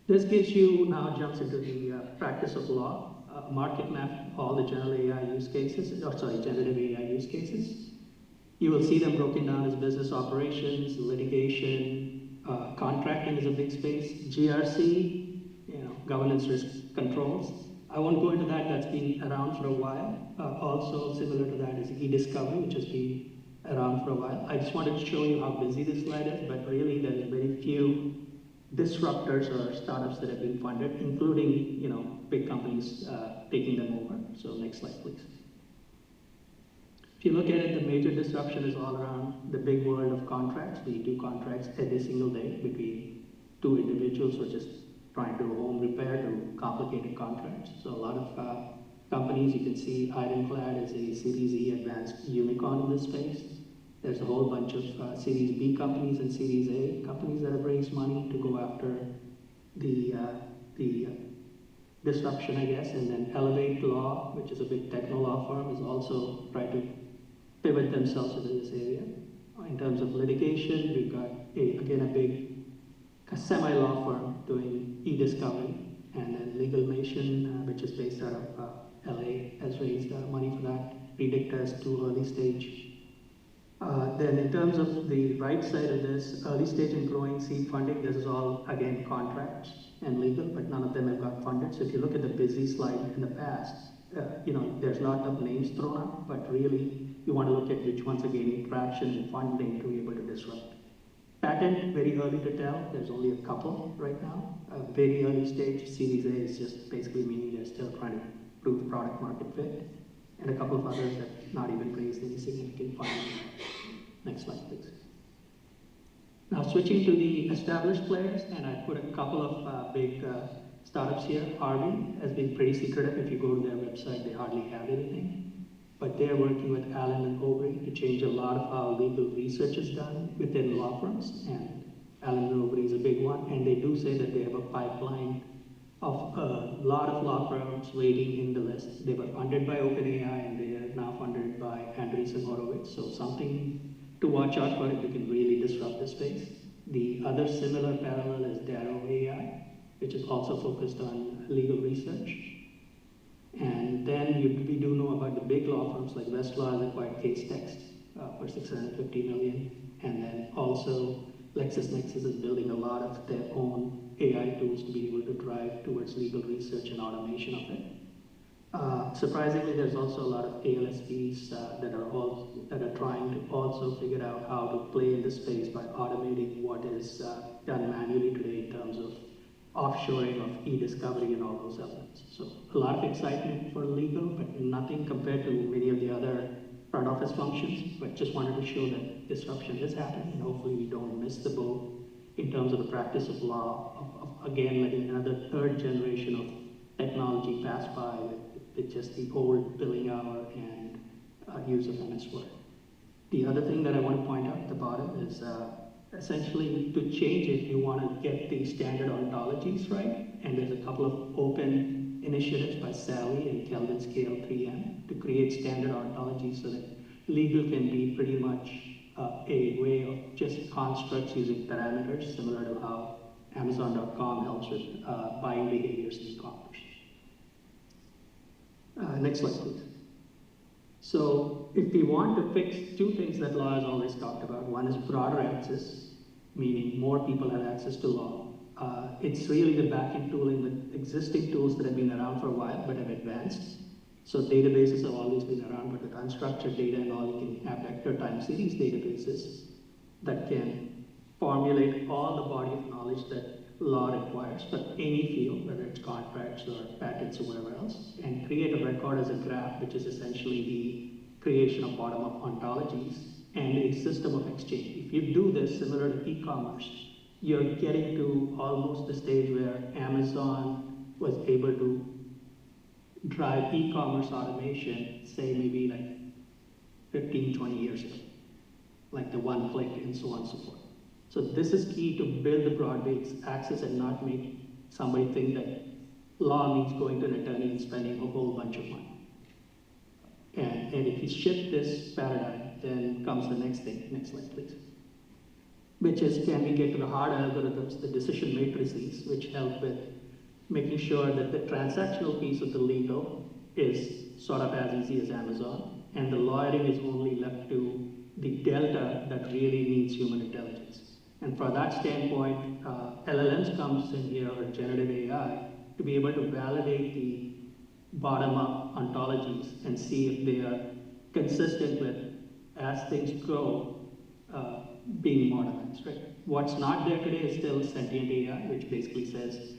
J: This gives you, now jumps into the practice of law, market map, all the generative AI use cases. You will see them broken down as business operations, litigation, contracting is a big space, GRC, governance risk controls. I won't go into that, that's been around for a while. Also similar to that is e-discovery, which has been around for a while. I just wanted to show you how busy this slide is, but really there's very few disruptors or startups that have been funded, including big companies taking them over. So next slide, please. If you look at it, the major disruption is all around the big world of contracts. We do contracts every single day between 2 individuals who are just trying to do home repair to complicated contracts. So a lot of companies, you can see Ironclad is a Series E advanced unicorn in this space. There's a whole bunch of Series B companies and Series A companies that have raised money to go after the disruption, I guess. And then Elevate Law, which is a big techno law firm, is also trying to pivot themselves into this area. In terms of litigation, we've got, again, a big semi-law firm doing e-discovery, and then Legal Nation, which is based out of LA, has raised money for that. Predict is too early stage. Then in terms of the right side of this, early stage and growing seed funding, this is all, again, contracts and legal, but none of them have got funded. So if you look at the busy slide in the past, there's a lot of names thrown up, but really you want to look at which ones are gaining traction and funding to be able to disrupt. Patent, very early to tell. There's only a couple right now. Very early stage, Series A is just basically meaning they're still trying to prove the product market fit. And a couple of others that not even raised any significant funding. Next slide, please. Now switching to the established players, and I put a couple of big startups here. Harvey has been pretty secretive. If you go to their website, they hardly have anything. But they're working with Allen and Overy to change a lot of how legal research is done within law firms. And Allen and Overy is a big one. And they do say that they have a pipeline of a lot of law firms waiting in the list. They were funded by OpenAI, and they are now funded by Andreessen Horowitz. So something to watch out for if you can really disrupt the space. The other similar parallel is Darrow AI, which is also focused on legal research. And then we do know about the big law firms like Westlaw has acquired Casetext for $650 million. And then also LexisNexis is building a lot of their own AI tools to be able to drive towards legal research and automation of it. Surprisingly, there's also a lot of ALSPs that are trying to also figure out how to play in the space by automating what is done manually today in terms of offshoring of e-discovery and all those elements. So a lot of excitement for legal, but nothing compared to many of the other front office functions. But just wanted to show that disruption is happening, and hopefully we don't miss the boat in terms of the practice of law, of again letting another 3rd generation of technology pass by with just the old billing hour and use of MS Word. The other thing that I want to point out at the bottom is essentially, to change it, you want to get the standard ontologies right, and there's a couple of open initiatives by Sally and Kelvin Scale 3M to create standard ontologies so that legal can be pretty much a way of just constructs using parameters, similar to how Amazon.com helps with buying behaviors in e-commerce. Next slide, please. So if we want to fix two things that law has always talked about, one is broader access, meaning more people have access to law. It's really the backend tooling with existing tools that have been around for a while but have advanced. So databases have always been around, but with unstructured data and all, you can have vector time series databases that can formulate all the body of knowledge that law requires for any field, whether it's contracts or patents or whatever else, and create a record as a graph, which is essentially the creation of bottom-up ontologies and a system of exchange. If you do this similar to e-commerce, you're getting to almost the stage where Amazon was able to drive e-commerce automation, say maybe like 15, 20 years ago, like the one click and so on and so forth. So this is key to build the broad-based access and not make somebody think that law means going to an attorney and spending a whole bunch of money. And if you shift this paradigm, then comes the next thing. Next slide, please. Which is, can we get to the hard algorithms, the decision matrices, which help with making sure that the transactional piece of the legal is sort of as easy as Amazon, and the lawyering is only left to the delta that really needs human intelligence. And for that standpoint, LLMs comes in here, or generative AI, to be able to validate the bottom-up ontologies and see if they are consistent with, as things grow, being modernized, right? What's not there today is still sentient AI, which basically says,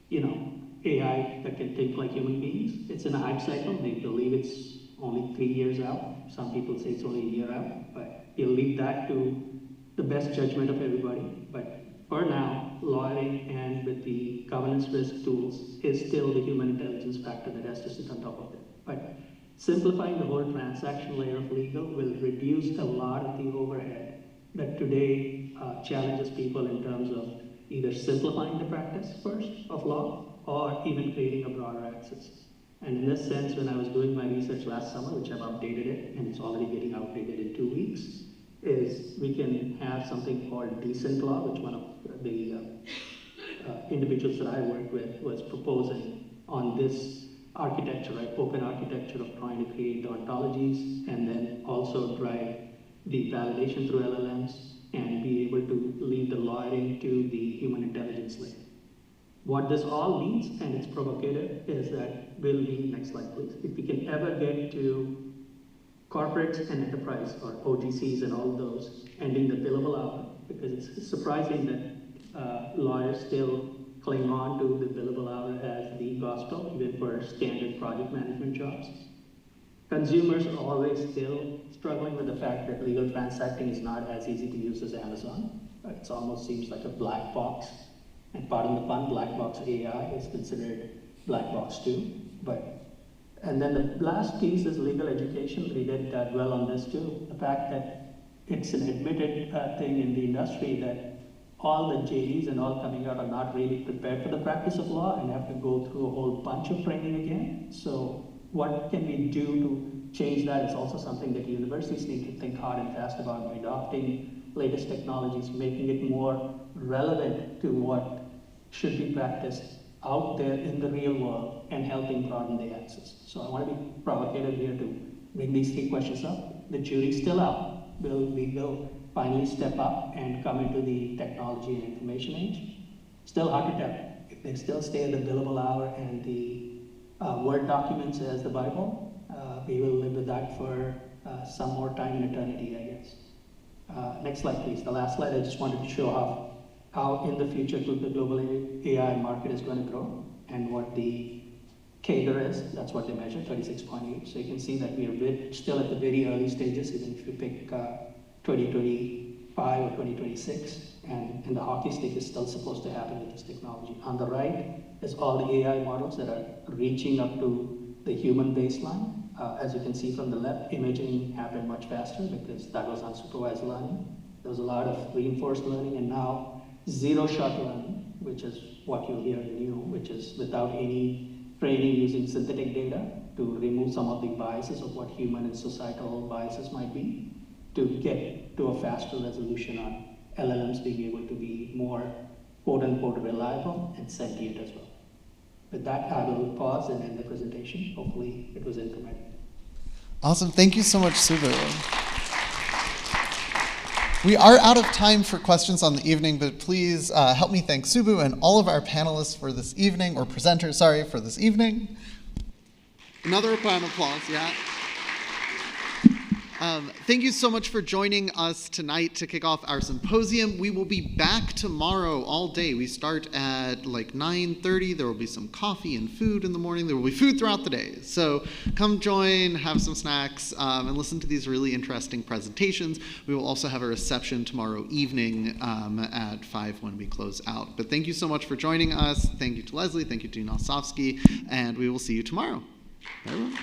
J: you know, AI that can think like human beings. It's in a hype cycle. They believe it's only 3 years out. Some people say it's only a year out, but you'll leave that to the best judgment of everybody. But for now, lawyering and with the governance risk tools is still the human intelligence factor that has to sit on top of it. But simplifying the whole transaction layer of legal will reduce a lot of the overhead that today challenges people in terms of either simplifying the practice first of law or even creating a broader access. And in this sense, when I was doing my research last summer, which I've updated it, and it's already getting outdated in 2 weeks, is we can have something called decent law, which one of the individuals that I worked with was proposing on this architecture, right? Open architecture of trying to create the ontologies and then also drive the validation through LLMs and be able to lead the lawyering to the human intelligence layer. What this all means, and it's provocative, is that will be, next slide please, if we can ever get to corporates and enterprise, or OGCs and all those, ending the billable hour, because it's surprising that lawyers still cling on to the billable hour as the gospel, even for standard project management jobs. Consumers are always still struggling with the fact that legal transacting is not as easy to use as Amazon. It almost seems like a black box. And pardon the pun, black box AI is considered black box too. And then the last piece is legal education. We did well on this too. The fact that it's an admitted thing in the industry that all the JDs and all coming out are not really prepared for the practice of law and have to go through a whole bunch of training again. So what can we do to change that? It's also something that universities need to think hard and fast about by adopting latest technologies, making it more relevant to what should be practiced out there in the real world and helping broaden the access. So I want to be provocative here to bring these 3 questions up. The jury's still out. Will legal finally step up and come into the technology and information age? Still hard to tell. If they still stay in the billable hour and the Word documents as the Bible, we will live with that for some more time in eternity, I guess. Next slide, please. The last slide, I just wanted to show how in the future the global AI market is going to grow and what the CAGR is. That's what they measure, 36.8. So you can see that we are still at the very early stages, even if you pick 2025 or 2026, and the hockey stick is still supposed to happen with this technology. On the right is all the AI models that are reaching up to the human baseline. As you can see from the left, imaging happened much faster because that was unsupervised learning. There was a lot of reinforced learning, and now zero-shot learning, which is what you'll hear in you, which is without any training using synthetic data to remove some of the biases of what human and societal biases might be, to get to a faster resolution on LLMs being able to be more quote-unquote reliable and sentient as well. With that, I will pause and end the presentation. Hopefully it was informative.
D: Awesome. Thank you so much, Subbu. We are out of time for questions on the evening, but please help me thank Subbu and all of our panelists for this evening, or presenters, sorry, for this evening. Another round of applause, yeah. Thank you so much for joining us tonight to kick off our symposium. We will be back tomorrow all day. We start at like 9:30. There will be some coffee and food in the morning. There will be food throughout the day. So come join, have some snacks, and listen to these really interesting presentations. We will also have a reception tomorrow evening at 5 when we close out. But thank you so much for joining us. Thank you to Leslie. Thank you to Dean Osofsky. And we will see you tomorrow. Bye, everyone.